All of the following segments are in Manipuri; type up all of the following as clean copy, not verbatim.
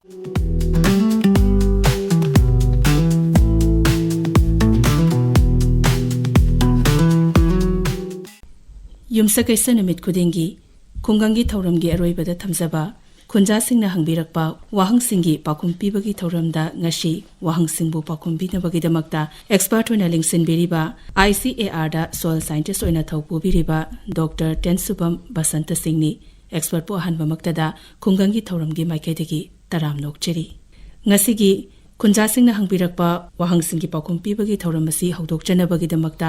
ꯌꯨꯝꯁꯀꯩꯁ ꯅꯨꯃꯤꯠ ꯈꯨꯗꯤꯡꯒꯤ ꯈꯨꯡꯒꯪꯒꯤ ꯊꯧꯔꯝꯒꯤ ꯑꯔꯣꯏꯕꯗ ꯊꯝꯖꯕ ꯈꯨꯟꯖꯥꯁꯤꯡꯅ ꯍꯪꯕꯤꯔꯛꯄ ꯋꯥꯍꯪꯁꯤꯡꯒꯤ ꯄꯥꯎꯈꯨꯝ ꯄꯤꯕꯒꯤ ꯊꯧꯔꯝꯗ ꯉꯁꯤ ꯋꯥꯍꯪꯁꯤꯡꯕꯨ ꯄꯥꯎꯈꯨꯝ ꯄꯤꯅꯕꯒꯤꯗꯃꯛꯇ ꯑꯦꯛꯁꯄꯔꯠ ꯑꯣꯏꯅ ꯂꯤꯡꯁꯤꯟꯕꯤꯔꯤꯕ ICARꯗ ꯁꯣꯏꯜ ꯁꯥꯏꯟꯇꯤꯁꯠ ꯑꯣꯏꯅ ꯊꯧ ꯄꯨꯕꯤꯔꯤꯕ ꯗꯣꯛꯇꯔ ꯇꯦꯟꯁꯨꯕꯝ ꯕꯁꯟꯇ ꯁꯤꯡꯅꯤ꯫ ꯑꯦꯛꯁꯄꯔꯠꯄꯨ ꯑꯍꯥꯟꯕꯃꯛꯇꯗ ꯈꯨꯡꯒꯪꯒꯤ ꯊꯧꯔꯝꯒꯤ ꯃꯥꯏꯀꯩꯗꯒꯤ ꯇꯔꯥꯝ ꯅꯣꯛꯆꯔꯤ꯫ ꯉꯁꯤꯒꯤ ꯈꯨꯟꯖꯥꯁꯤꯡꯅ ꯍꯪꯕꯤꯔꯛꯄ ꯋꯥꯍꯪꯁꯤꯡꯒꯤ ꯄꯥꯎꯈꯨꯝ ꯄꯤꯕꯒꯤ ꯊꯧꯔꯝ ꯑꯁꯤ ꯍꯧꯗꯣꯛꯆꯅꯕꯒꯤꯗꯃꯛꯇ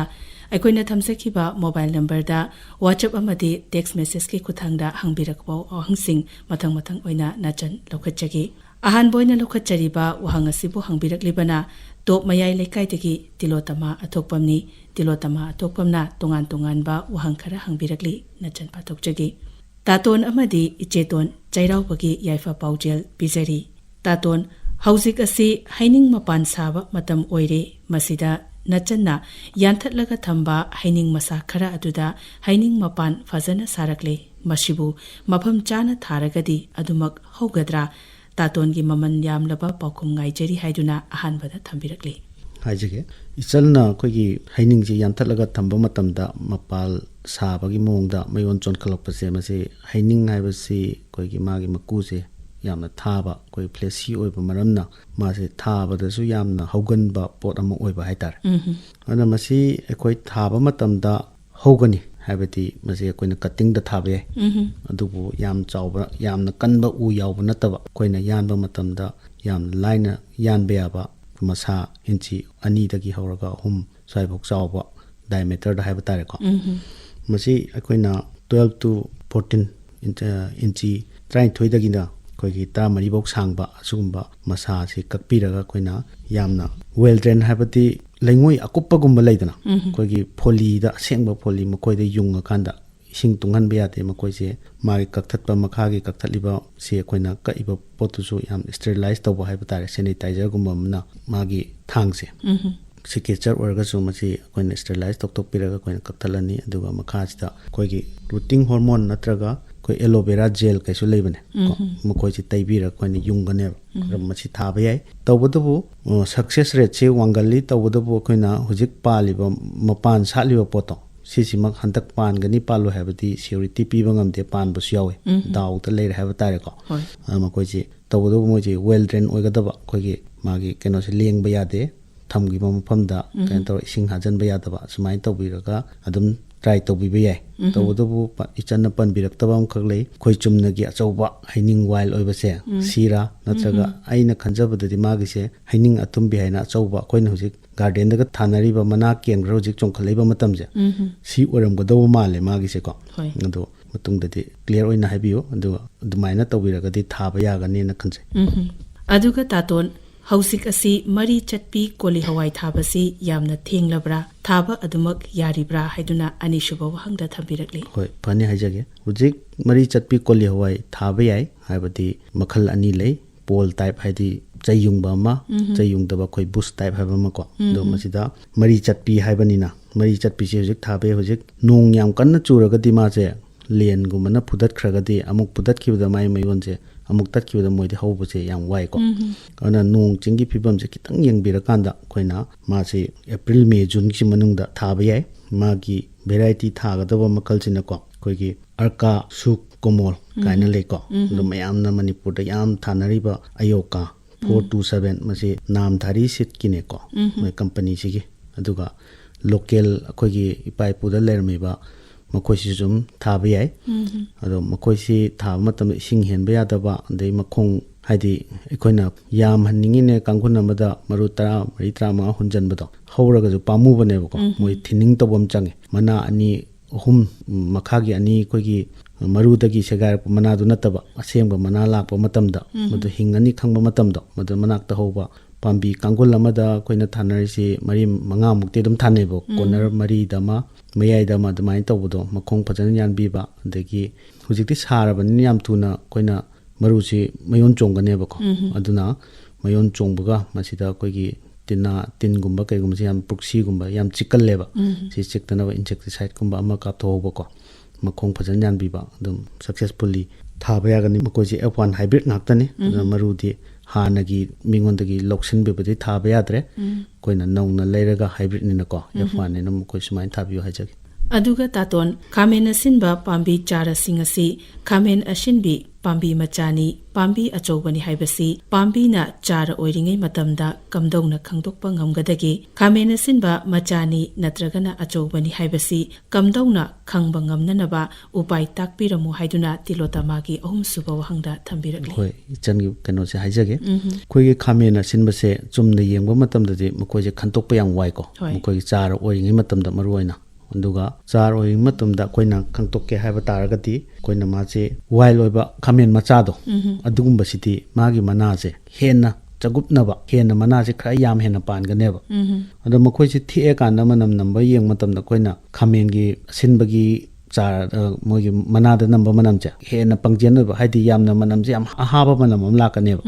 ꯑꯩꯈꯣꯏꯅ ꯊꯝꯖꯈꯤꯕ ꯃꯣꯕꯥꯏꯜ ꯅꯝꯕꯔꯗ WhatsApp ꯑꯃꯗꯤ ꯇꯦꯛꯁ ꯃꯦꯁꯦꯖꯀꯤ ꯈꯨꯠꯊꯥꯡꯗ ꯍꯪꯕꯤꯔꯛꯄ ꯋꯥꯍꯪꯁꯤꯡ ꯃꯊꯪ ꯑꯣꯏꯅ ꯅꯆꯟ ꯂꯧꯈꯠꯆꯒꯦ꯫ ꯑꯍꯥꯟꯕ ꯑꯣꯏꯅ ꯂꯧꯈꯠꯆꯔꯤꯕ ꯋꯥꯍꯪ ꯑꯁꯤꯕꯨ ꯍꯪꯕꯤꯔꯛꯂꯤꯕꯅ ꯇꯣꯞ ꯃꯌꯥꯏ ꯂꯩꯀꯥꯏꯗꯒꯤ ꯇꯤꯂꯣꯇꯃꯥ ꯑꯊꯣꯛꯄꯝꯅꯤ꯫ ꯇꯤꯂꯣꯇꯃꯥ ꯑꯊꯣꯛꯄꯝꯅ ꯇꯣꯉꯥꯟ ꯇꯣꯉꯥꯟꯕ ꯋꯥꯍꯪ ꯈꯔ ꯍꯪꯕꯤꯔꯛꯂꯤ, ꯅꯆꯟ ꯄꯥꯊꯣꯛꯆꯒꯦ꯫ ꯇꯥꯇꯣꯟ ꯑꯃꯗꯤ ꯏꯆꯦꯇꯣꯟ ꯆꯩꯔꯥꯎꯕꯒꯤ ꯌꯥꯏꯐ ꯄꯥꯎꯖꯦꯜ ꯄꯤꯖꯔꯤ꯫ ꯇꯥꯇꯣꯟ, ꯍꯧꯖꯤꯛ ꯑꯁꯤ ꯍꯩꯅꯤꯡ ꯃꯄꯥꯟ ꯁꯥꯕ ꯃꯇꯝ ꯑꯣꯏꯔꯦ꯫ ꯃꯁꯤꯗ ꯅꯆꯟꯅ ꯌꯥꯟꯊꯠꯂꯒ ꯊꯝꯕ ꯍꯩꯅꯤꯡ ꯃꯁꯥ ꯈꯔ ꯑꯗꯨꯗ ꯍꯩꯅꯤꯡ ꯃꯄꯥꯟ ꯐꯖꯅ ꯁꯥꯔꯛꯂꯦ꯫ ꯃꯁꯤꯕꯨ ꯃꯐꯝ ꯆꯥꯅ ꯊꯥꯔꯒꯗꯤ ꯑꯗꯨꯃꯛ ꯍꯧꯒꯗ꯭ꯔꯥ? ꯇꯥꯇꯣꯟꯒꯤ ꯃꯃꯜ ꯌꯥꯝꯂꯕ ꯄꯥꯎꯈꯨꯝ ꯉꯥꯏꯖꯔꯤ ꯍꯥꯏꯗꯨꯅ ꯑꯍꯥꯟꯕꯗ ꯊꯝꯕꯤꯔꯛꯂꯤ꯫ ꯍꯥꯏꯖꯒꯦ, ꯏꯆꯜꯅ ꯑꯩꯈꯣꯏꯒꯤ ꯍꯩꯅꯤꯡꯁꯤ ꯌꯥꯟꯊꯠꯂꯒ ꯊꯝꯕ ꯃꯇꯝꯗ ꯃꯄꯥꯜ ꯁꯥꯕꯒꯤ ꯃꯑꯣꯡꯗ ꯃꯌꯣꯟ ꯆꯣꯟꯈꯠꯂꯛꯄꯁꯦ, ꯃꯁꯤ ꯍꯩꯅꯤꯡ ꯍꯥꯏꯕꯁꯤ ꯑꯩꯈꯣꯏꯒꯤ ꯃꯥꯒꯤ ꯃꯀꯨꯁꯦ ꯌꯥꯝꯅ ꯊꯥꯕ, ꯑꯩꯈꯣꯏ ꯐ꯭ꯂꯦꯁꯤ ꯑꯣꯏꯕ ꯃꯔꯝꯅ ꯃꯥꯁꯦ ꯊꯥꯕꯗꯁꯨ ꯌꯥꯝꯅ ꯍꯧꯒꯟꯕ ꯄꯣꯠ ꯑꯃ ꯑꯣꯏꯕ ꯍꯥꯏꯇꯥꯔꯦ꯫ ꯑꯗꯨꯅ ꯃꯁꯤ ꯑꯩꯈꯣꯏ ꯊꯥꯕ ꯃꯇꯝꯗ ꯍꯧꯒꯅꯤ ꯍꯥꯏꯕꯗꯤ ꯃꯁꯤ ꯑꯩꯈꯣꯏꯅ ꯀꯠꯇꯤꯡꯗ ꯊꯥꯕ ꯌꯥꯏ꯫ ꯑꯗꯨꯕꯨ ꯌꯥꯝ ꯆꯥꯎꯕ, ꯌꯥꯝꯅ ꯀꯟꯕ ꯎ ꯌꯥꯎꯕ ꯅꯠꯇꯕ, ꯑꯩꯈꯣꯏꯅ ꯌꯥꯟꯕ ꯃꯇꯝꯗ ꯌꯥꯝꯅ ꯂꯥꯏꯅ ꯌꯥꯟꯕ ꯌꯥꯕ ꯃꯁꯥ ꯏꯟꯆꯤ 2 ꯍꯧꯔꯒ 3 ꯁ꯭ꯋꯥꯏꯐꯥꯎ ꯆꯥꯎꯕ ꯗꯥꯏꯃꯦꯇꯔꯗ ꯍꯥꯏꯕ ꯇꯥꯔꯦꯀꯣ꯫ ꯃꯁꯤ ꯑꯩꯈꯣꯏꯅ 12 to 14 ꯏꯟꯆꯤ 23ꯗꯒꯤꯅ ꯑꯩꯈꯣꯏꯒꯤ 13 ꯐꯥꯎ ꯁꯥꯡꯕ ꯑꯁꯤꯒꯨꯝꯕ ꯃꯁꯥꯁꯤ ꯀꯛꯄꯤꯔꯒ ꯑꯩꯈꯣꯏꯅ ꯌꯥꯝꯅ ꯋꯦꯜ ꯗ꯭ꯔꯦꯟ, ꯍꯥꯏꯕꯗꯤ ꯂꯩꯉꯣꯏ ꯑꯀꯨꯞꯄꯒꯨꯝꯕ ꯂꯩꯗꯅ, ꯑꯩꯈꯣꯏꯒꯤ ꯐꯣꯂꯤꯗ, ꯑꯁꯦꯡꯕ ꯐꯣꯂꯤ ꯃꯈꯣꯏꯗ ꯌꯨꯡꯉꯀꯥꯟꯗ ꯏꯁꯤꯡ ꯇꯨꯡꯍꯟꯕ ꯌꯥꯗꯦ ꯃꯈꯣꯏꯁꯦ꯫ ꯃꯥꯒꯤ ꯀꯛꯊꯠꯄ, ꯃꯈꯥꯒꯤ ꯀꯛꯊꯠꯂꯤꯕꯁꯤ ꯑꯩꯈꯣꯏꯅ ꯀꯛꯏꯕ ꯄꯣꯠꯇꯨꯁꯨ ꯌꯥꯝ ꯁ꯭ꯇꯦꯔꯤꯂꯥꯏꯖ ꯇꯧꯕ ꯍꯥꯏꯕ ꯇꯥꯔꯦ꯫ ꯁꯦꯅꯤꯇꯥꯏꯖꯔꯒꯨꯝꯕ ꯑꯃꯅ ꯃꯥꯒꯤ ꯊꯥꯡꯁꯦ, ꯁꯤꯀꯦꯆꯔ ꯑꯣꯏꯔꯒꯁꯨ ꯃꯁꯤ ꯑꯩꯈꯣꯏꯅ ꯁ꯭ꯇꯦꯔꯤꯂꯥꯏꯖ ꯇꯧꯊꯣꯛꯄꯤꯔꯒ ꯑꯩꯈꯣꯏꯅ ꯀꯛꯊꯠꯂꯅꯤ꯫ ꯑꯗꯨꯒ ꯃꯈꯥꯁꯤꯗ ꯑꯩꯈꯣꯏꯒꯤ ꯔꯨꯇꯤꯡ ꯍꯣꯔꯃꯣꯟ ꯅꯠꯇ꯭ꯔꯒ ꯑꯩꯈꯣꯏ ꯑꯦꯂꯣꯚꯦꯔꯥ ꯖꯦꯜ ꯀꯩꯁꯨ ꯂꯩꯕꯅꯦ ꯀꯣ, ꯃꯈꯣꯏꯁꯤ ꯇꯩꯕꯤꯔꯒ ꯑꯩꯈꯣꯏꯅ ꯌꯨꯡꯒꯅꯦꯕ꯫ ꯃꯁꯤ ꯊꯥꯕ ꯌꯥꯏ꯫ ꯇꯧꯕꯇꯕꯨ ꯁꯛꯁꯦꯁ ꯔꯦꯠꯁꯤ ꯋꯥꯡꯒꯜꯂꯤ꯫ ꯇꯧꯕꯇꯕꯨ ꯑꯩꯈꯣꯏꯅ ꯍꯧꯖꯤꯛ ꯄꯥꯜꯂꯤꯕ ꯃꯄꯥꯟ ꯁꯥꯠꯂꯤꯕ ꯄꯣꯠꯇꯣ, ꯁꯤꯁꯤꯃꯛ ꯍꯟꯗꯛ ꯄꯥꯟꯒꯅꯤ ꯄꯥꯜꯂꯣꯏ ꯍꯥꯏꯕꯗꯤ ꯁꯤꯌꯣꯔꯤꯇꯤ ꯄꯤꯕ ꯉꯝꯗꯦ, ꯄꯥꯟꯕꯁꯨ ꯌꯥꯎꯋꯤ, ꯗꯥꯎꯗ ꯂꯩꯔꯦ ꯍꯥꯏꯕ ꯇꯥꯔꯦꯀꯣ꯫ ꯃꯈꯣꯏꯁꯤ ꯇꯧꯕꯇꯕꯨ ꯃꯣꯏꯁꯤ ꯋꯦꯜ ꯗ꯭ꯔꯦꯟ ꯑꯣꯏꯒꯗꯕ, ꯑꯩꯈꯣꯏꯒꯤ ꯃꯥꯒꯤ ꯀꯩꯅꯣꯁꯤ ꯂꯦꯡꯕ ꯌꯥꯗꯦ, ꯊꯝꯈꯤꯕ ꯃꯐꯝꯗ ꯀꯩꯅꯣ ꯇꯧꯔ ꯏꯁꯤꯡ ꯍꯥꯖꯤꯟꯕ ꯌꯥꯗꯕ, ꯁꯨꯃꯥꯏꯅ ꯇꯧꯕꯤꯔꯒ ꯑꯗꯨꯝ ꯇ꯭ꯔꯥꯏ ꯇꯧꯕꯤꯕ ꯌꯥꯏ꯫ ꯇꯧꯕꯇꯕꯨ ꯏꯆꯟꯅ ꯄꯟꯕꯤꯔꯛꯇꯕ ꯑꯃꯈꯛ ꯂꯩ꯫ ꯑꯩꯈꯣꯏ ꯆꯨꯝꯅꯒꯤ ꯑꯆꯧꯕ ꯍꯩꯅꯤꯡ ꯋꯥꯏꯜ ꯑꯣꯏꯕꯁꯦ ꯁꯤꯔꯥ, ꯅꯠꯇ꯭ꯔꯒ ꯑꯩꯅ ꯈꯟꯖꯕꯗꯗꯤ ꯃꯥꯒꯤꯁꯦ ꯍꯩꯅꯤꯡ ꯑꯊꯨꯝꯕꯤ ꯍꯥꯏꯅ ꯑꯆꯧꯕ ꯑꯩꯈꯣꯏꯅ ꯍꯧꯖꯤꯛ ꯒꯥꯔꯗꯦꯟꯗꯒ ꯊꯥꯅꯔꯤꯕ ꯃꯅꯥ ꯀꯦꯟꯈ꯭ꯔ ꯍꯧꯖꯤꯛ ꯆꯣꯡꯈꯠꯂꯛꯏꯕ ꯃꯇꯝꯁꯦ, ꯁꯤ ꯑꯣꯏꯔꯝꯒꯗꯧꯕ ꯃꯥꯜꯂꯦ ꯃꯥꯒꯤꯁꯦꯀꯣ꯫ ꯑꯗꯣ ꯃꯇꯨꯡꯗꯗꯤ ꯀ꯭ꯂꯤꯌꯔ ꯑꯣꯏꯅ ꯍꯥꯏꯕꯤꯌꯨ, ꯑꯗꯨꯒ ꯑꯗꯨꯃꯥꯏꯅ ꯇꯧꯕꯤꯔꯒꯗꯤ ꯊꯥꯕ ꯌꯥꯒꯅꯤꯅ ꯈꯟꯖꯩ꯫ ꯑꯗꯨꯒ ꯇꯥꯇꯣꯟ, ꯍꯧꯖꯤꯛ ꯑꯁꯤ ꯃꯔꯤ ꯆꯠꯄꯤ ꯀꯣꯂꯤ ꯍꯋꯥꯏ ꯊꯥꯕꯁꯤ ꯌꯥꯝꯅ ꯊꯦꯡꯂꯕ꯭ꯔꯥ? ꯊꯥꯕ ꯑꯗꯨꯃꯛ ꯌꯥꯔꯤꯕ꯭ꯔꯥ ꯍꯥꯏꯗꯨꯅ ꯑꯅꯤꯁꯨꯕ ꯋꯥꯍꯪꯗ ꯊꯝꯕꯤꯔꯛꯂꯤ꯫ ꯍꯣꯏ, ꯐꯅꯤ ꯍꯥꯏꯖꯒꯦ꯫ ꯍꯧꯖꯤꯛ ꯃꯔꯤ ꯆꯠꯄꯤ ꯀꯣꯂꯤ ꯍꯋꯥꯏ ꯊꯥꯕ ꯌꯥꯏ, ꯍꯥꯏꯕꯗꯤ ꯃꯈꯜ 2 ꯂꯩ꯫ ꯄꯣꯜ ꯇꯥꯏꯞ, ꯍꯥꯏꯗꯤ ꯆꯩ ꯌꯨꯡꯕ ꯑꯃ, ꯆꯩ ꯌꯨꯡꯗꯕ ꯑꯩꯈꯣꯏ ꯕꯨꯁ ꯇꯥꯏꯞ ꯍꯥꯏꯕ ꯑꯃ ꯀꯣ꯫ ꯑꯗꯣ ꯃꯁꯤꯗ ꯃꯔꯤ ꯆꯠꯄꯤ ꯍꯥꯏꯕꯅꯤꯅ, ꯃꯔꯤ ꯆꯠꯄꯤꯁꯦ ꯍꯧꯖꯤꯛ ꯊꯥꯕ ꯌꯥꯏ꯫ ꯍꯧꯖꯤꯛ ꯅꯣꯡ ꯌꯥꯝ ꯀꯟꯅ ꯆꯨꯔꯒꯗꯤ ꯃꯥꯁꯦ ꯂꯦꯟꯒꯨꯝꯕꯅ ꯐꯨꯗꯠꯈ꯭ꯔꯒꯗꯤ ꯑꯃꯨꯛ ꯐꯨꯗꯠꯈꯤꯕꯗ ꯃꯥꯏ ꯃꯌꯣꯟꯁꯦ ꯑꯃꯨꯛ ꯇꯠꯈꯤꯕꯗ ꯃꯣꯏꯗꯤ ꯍꯧꯕꯁꯦ ꯌꯥꯝ ꯋꯥꯏꯀꯣ꯫ ꯑꯗꯨꯅ ꯅꯣꯡ ꯆꯤꯡꯒꯤ ꯐꯤꯕꯝꯁꯦ ꯈꯤꯇꯪ ꯌꯦꯡꯕꯤꯔꯀꯥꯟꯗ ꯑꯩꯈꯣꯏꯅ ꯃꯥꯁꯤ ꯑꯦꯄ꯭ꯔꯤꯜ ꯃꯦ ꯖꯨꯟꯒꯤ ꯃꯅꯨꯡꯗ ꯊꯥꯕ ꯌꯥꯏ꯫ ꯃꯥꯒꯤ ꯚꯦꯔꯥꯏꯇꯤ ꯊꯥꯒꯗꯕ ꯃꯈꯜꯁꯤꯅꯀꯣ, ꯑꯩꯈꯣꯏꯒꯤ ꯑꯔꯀꯥ ꯁꯨꯛ ꯀꯣꯃꯣꯜ ꯀꯥꯏꯅ ꯂꯩꯀꯣ꯫ ꯑꯗꯣ ꯃꯌꯥꯝꯅ ꯃꯅꯤꯄꯨꯔꯗ ꯌꯥꯝ ꯊꯥꯅꯔꯤꯕ ꯑꯌꯣꯀꯥ 427, ꯃꯁꯤ ꯅꯥꯝꯙꯥꯔꯤ ꯁꯤꯠꯀꯤꯅꯦꯀꯣ, ꯃꯣꯏ ꯀꯝꯄꯅꯤꯁꯤꯒꯤ꯫ ꯑꯗꯨꯒ ꯂꯣꯀꯦꯜ ꯑꯩꯈꯣꯏꯒꯤ ꯏꯄꯥ ꯏꯄꯨꯗ ꯂꯩꯔꯝꯃꯤꯕ ꯃꯈꯣꯏꯁꯤꯁꯨ ꯑꯗꯨꯝ ꯊꯥꯕ ꯌꯥꯏ꯫ ꯑꯗꯣ ꯃꯈꯣꯏꯁꯤ ꯊꯥꯕ ꯃꯇꯝꯗ ꯏꯁꯤꯡ ꯍꯦꯟꯕ ꯌꯥꯗꯕ, ꯑꯗꯩ ꯃꯈꯣꯡ, ꯍꯥꯏꯗꯤ ꯑꯩꯈꯣꯏꯅ ꯌꯥꯝꯍꯟꯅꯤꯡꯉꯤꯅꯦ ꯀꯥꯡꯈꯨꯟ ꯑꯃꯗ ꯃꯔꯨ 13-15 ꯍꯨꯟꯖꯟꯕꯗꯣ, ꯍꯧꯔꯒꯁꯨ ꯄꯥꯝꯃꯨꯕꯅꯦꯕꯀꯣ꯫ ꯃꯣꯏ ꯊꯤꯟꯅꯤꯡ ꯇꯧꯕ ꯑꯃ ꯆꯪꯉꯦ꯫ ꯃꯅꯥ 2-3, ꯃꯈꯥꯒꯤ 2 ꯑꯩꯈꯣꯏꯒꯤ ꯃꯔꯨꯗꯒꯤ ꯁꯦꯒꯥꯏꯔꯛꯄ ꯃꯅꯥꯗꯨ ꯅꯠꯇꯕ ꯑꯁꯦꯡꯕ ꯃꯅꯥ ꯂꯥꯛꯄ ꯃꯇꯝꯗ, ꯃꯗꯨ ꯍꯤꯡꯒꯅꯤ ꯈꯪꯕ ꯃꯇꯝꯗꯣ, ꯃꯗꯨ ꯃꯅꯥꯛꯇ ꯍꯧꯕ ꯄꯥꯝꯕꯤ ꯀꯥꯡꯒꯨꯜ ꯑꯃꯗ ꯑꯩꯈꯣꯏꯅ ꯊꯥꯅꯔꯤꯁꯤ 4-5 ꯃꯨꯛꯇꯤ ꯑꯗꯨꯝ ꯊꯥꯅꯩꯕ꯫ ꯀꯣꯅꯔ 4ꯗ ꯑꯃ, ꯃꯌꯥꯏꯗ ꯑꯃ, ꯑꯗꯨꯃꯥꯏꯅ ꯇꯧꯕꯗꯣ, ꯃꯈꯣꯡ ꯐꯖꯅ ꯌꯥꯟꯕꯤꯕ꯫ ꯑꯗꯒꯤ ꯍꯧꯖꯤꯛꯇꯤ ꯁꯥꯔꯕꯅꯤꯅ ꯌꯥꯝ ꯊꯨꯅ ꯑꯩꯈꯣꯏꯅ ꯃꯔꯨꯁꯤ ꯃꯌꯣꯟ ꯆꯣꯡꯒꯅꯦꯕꯀꯣ꯫ ꯑꯗꯨꯅ ꯃꯌꯣꯟ ꯆꯣꯡꯕꯒ ꯃꯁꯤꯗ ꯑꯩꯈꯣꯏꯒꯤ ꯇꯤꯟꯒꯨꯝꯕ ꯀꯩꯒꯨꯝꯕꯁꯦ ꯌꯥꯝ ꯄ꯭ꯔꯨꯛꯁꯤꯒꯨꯝꯕ ꯌꯥꯝ ꯆꯤꯛꯀꯜꯂꯦꯕ꯫ ꯁꯤ ꯆꯤꯛꯇꯅꯕ ꯏꯟꯁꯦꯛꯇꯤꯁꯥꯏꯠꯀꯨꯝꯕ ꯑꯃ ꯀꯥꯞꯊꯣꯛꯍꯧꯕꯀꯣ, ꯃꯈꯣꯡ ꯐꯖꯅ ꯌꯥꯟꯕꯤꯕ, ꯑꯗꯨꯝ ꯁꯛꯁꯦꯁꯐꯨꯜꯂꯤ ꯊꯥꯕ ꯌꯥꯒꯅꯤ ꯃꯈꯣꯏꯁꯦ F1 ꯍꯥꯏꯕ꯭ꯔꯤꯠ ꯉꯥꯛꯇꯅꯤ ꯑꯗꯨꯅ ꯃꯔꯨꯗꯤ ꯍꯥꯟꯅꯒꯤ ꯃꯤꯉꯣꯟꯗꯒꯤ ꯂꯧꯁꯤꯟꯕꯤꯕꯗꯤ ꯊꯥꯕ ꯌꯥꯗ꯭ꯔꯦ ꯑꯩꯈꯣꯏꯅ ꯅꯧꯅ ꯂꯩꯔꯒ ꯍꯥꯏꯕ꯭ꯔꯤꯠꯅꯤꯅꯀꯣ F1 ꯅꯤꯅ ꯃꯈꯣꯏ ꯁꯨꯃꯥꯏꯅ ꯊꯥꯕꯤꯌꯨ ꯍꯥꯏꯖꯒꯦ ꯑꯗꯨꯒ ꯇꯥꯇꯣꯟ ꯈꯥꯃꯦꯟ ꯑꯁꯤꯟꯕ ꯄꯥꯝꯕꯤ ꯆꯥꯔꯁꯤꯡ ꯑꯁꯤ ꯈꯥꯃꯦꯟ ꯑꯁꯤꯟꯕꯤ ꯄꯥꯝꯕꯤ ꯃꯆꯥꯅꯤ ꯄꯥꯝꯕꯤ ꯑꯆꯧꯕꯅꯤ ꯍꯥꯏꯕꯁꯤ ꯄꯥꯝꯕꯤꯅ ꯆꯥꯔ ꯑꯣꯏꯔꯤꯉꯩ ꯃꯇꯝꯗ ꯀꯝꯗꯧꯅ ꯈꯪꯗꯣꯛꯄ ꯉꯝꯒꯗꯒꯦ ꯈꯥꯃꯦꯟ ꯑꯁꯤꯟꯕ ꯃꯆꯥꯅꯤ ꯅꯠꯇ꯭ꯔꯒꯅ ꯑꯆꯧꯕꯅꯤ ꯍꯥꯏꯕꯁꯤ ꯀꯝꯗꯧꯅ ꯈꯪꯕ ꯉꯝꯅꯅꯕ ꯎꯄꯥꯏ ꯇꯥꯛꯄꯤꯔꯝꯃꯨ ꯍꯥꯏꯗꯨꯅ ꯇꯤꯂꯣꯇꯃꯥꯒꯤ ꯑꯍꯨꯝꯁꯨꯕ ꯋꯥꯍꯪꯗ ꯊꯝꯕꯤꯔꯛꯂꯤ ꯍꯣꯏ ꯏꯆꯟꯒꯤ ꯀꯩꯅꯣꯁꯦ ꯍꯥꯏꯖꯒꯦ ꯑꯩꯈꯣꯏꯒꯤ ꯈꯥꯃꯦꯟ ꯑꯁꯤꯟꯕꯁꯦ ꯆꯨꯝꯅ ꯌꯦꯡꯕ ꯃꯇꯝꯗꯗꯤ ꯃꯈꯣꯏꯁꯦ ꯈꯟꯇꯣꯛꯄ ꯌꯥꯝ ꯋꯥꯏꯀꯣ ꯃꯈꯣꯏꯒꯤ ꯆꯥꯔ ꯑꯣꯏꯔꯤꯉꯩ ꯃꯇꯝꯗ ꯃꯔꯨꯑꯣꯏꯅ ꯑꯗꯨꯒ ꯆꯥꯔ ꯑꯣꯏꯔꯤꯉꯩ ꯃꯇꯝꯗ ꯑꯩꯈꯣꯏꯅ ꯈꯪꯇꯣꯛꯀꯦ ꯍꯥꯏꯕ ꯇꯥꯔꯒꯗꯤ ꯑꯩꯈꯣꯏꯅ ꯃꯥꯁꯦ ꯋꯥꯏꯜ ꯑꯣꯏꯕ ꯈꯥꯃꯦꯟ ꯃꯆꯥꯗꯣ ꯑꯗꯨꯒꯨꯝꯕꯁꯤꯗꯤ ꯃꯥꯒꯤ ꯃꯅꯥꯁꯦ ꯍꯦꯟꯅ ꯆꯒꯨꯞꯅꯕ ꯍꯦꯟꯅ ꯃꯅꯥꯁꯦ ꯈꯔ ꯌꯥꯝ ꯍꯦꯟꯅ ꯄꯥꯟꯒꯅꯦꯕ ꯑꯗꯣ ꯃꯈꯣꯏꯁꯦ ꯊꯦꯛꯑꯀꯥꯟꯗ ꯃꯅꯝ ꯅꯝꯕ ꯌꯦꯡꯕ ꯃꯇꯝꯗ ꯑꯩꯈꯣꯏꯅ ꯈꯥꯃꯦꯟꯒꯤ ꯑꯁꯤꯟꯕꯒꯤ ꯆꯥꯔ ꯃꯣꯏꯒꯤ ꯃꯅꯥꯗ ꯅꯝꯕ ꯃꯅꯝꯁꯦ ꯍꯦꯟꯅ ꯄꯪꯖꯦꯟ ꯑꯣꯏꯕ ꯍꯥꯏꯗꯤ ꯌꯥꯝꯅ ꯃꯅꯝꯁꯦ ꯌꯥꯝ ꯑꯍꯥꯕ ꯃꯅꯝ ꯑꯃ ꯂꯥꯛꯀꯅꯦꯕ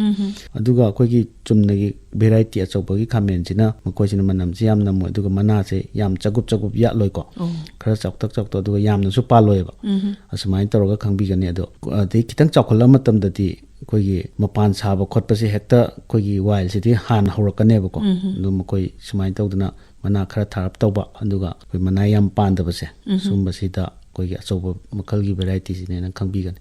ꯑꯗꯨꯒ ꯑꯩꯈꯣꯏꯒꯤ ꯆꯨꯝꯅꯒꯤ ꯚꯦꯔꯥꯏꯇꯤ ꯑꯆꯧꯕꯒꯤ ꯈꯥꯃꯦꯟꯁꯤꯅ ꯃꯈꯣꯏꯁꯤꯅ ꯃꯅꯝꯁꯦ ꯌꯥꯝ ꯅꯝꯃꯣꯏ ꯑꯗꯨꯒ ꯃꯅꯥꯁꯦ ꯌꯥꯝ ꯆꯒꯨꯞ ꯌꯥꯠꯂꯣꯏꯀꯣ ꯈꯔ ꯆꯥꯎꯇꯛ ꯑꯗꯨꯒ ꯌꯥꯝꯅꯁꯨ ꯄꯥꯜꯂꯣꯏꯕ ꯑꯁꯨꯃꯥꯏꯅ ꯇꯧꯔꯒ ꯈꯪꯕꯤꯒꯅꯤ ꯑꯗꯣ ꯑꯗꯩ ꯈꯤꯇꯪ ꯆꯥꯎꯈꯠꯂꯕ ꯃꯇꯝꯗꯗꯤ ꯑꯩꯈꯣꯏꯒꯤ ꯃꯄꯥꯟ ꯁꯥꯕ ꯈꯣꯠꯄꯁꯦ ꯍꯦꯛꯇ ꯑꯩꯈꯣꯏꯒꯤ ꯋꯥꯏꯜꯁꯤꯗꯤ ꯍꯥꯟꯅ ꯍꯧꯔꯛꯀꯅꯦꯕꯀꯣ ꯑꯗꯨ ꯃꯈꯣꯏ ꯁꯨꯃꯥꯏꯅ ꯇꯧꯗꯅ ꯃꯅꯥ ꯈꯔ ꯊꯥꯔꯞ ꯇꯧꯕ ꯑꯗꯨꯒ ꯑꯩꯈꯣꯏ ꯃꯅꯥ ꯌꯥꯝ ꯄꯥꯟꯗꯕꯁꯦ ꯁꯨꯝꯕꯁꯤꯗ ꯑꯩꯈꯣꯏꯒꯤ ꯑꯆꯧꯕ ꯃꯈꯜꯒꯤ ꯚꯦꯔꯥꯏꯇꯤꯁꯤꯅꯦꯅ ꯈꯪꯕꯤꯒꯅꯤ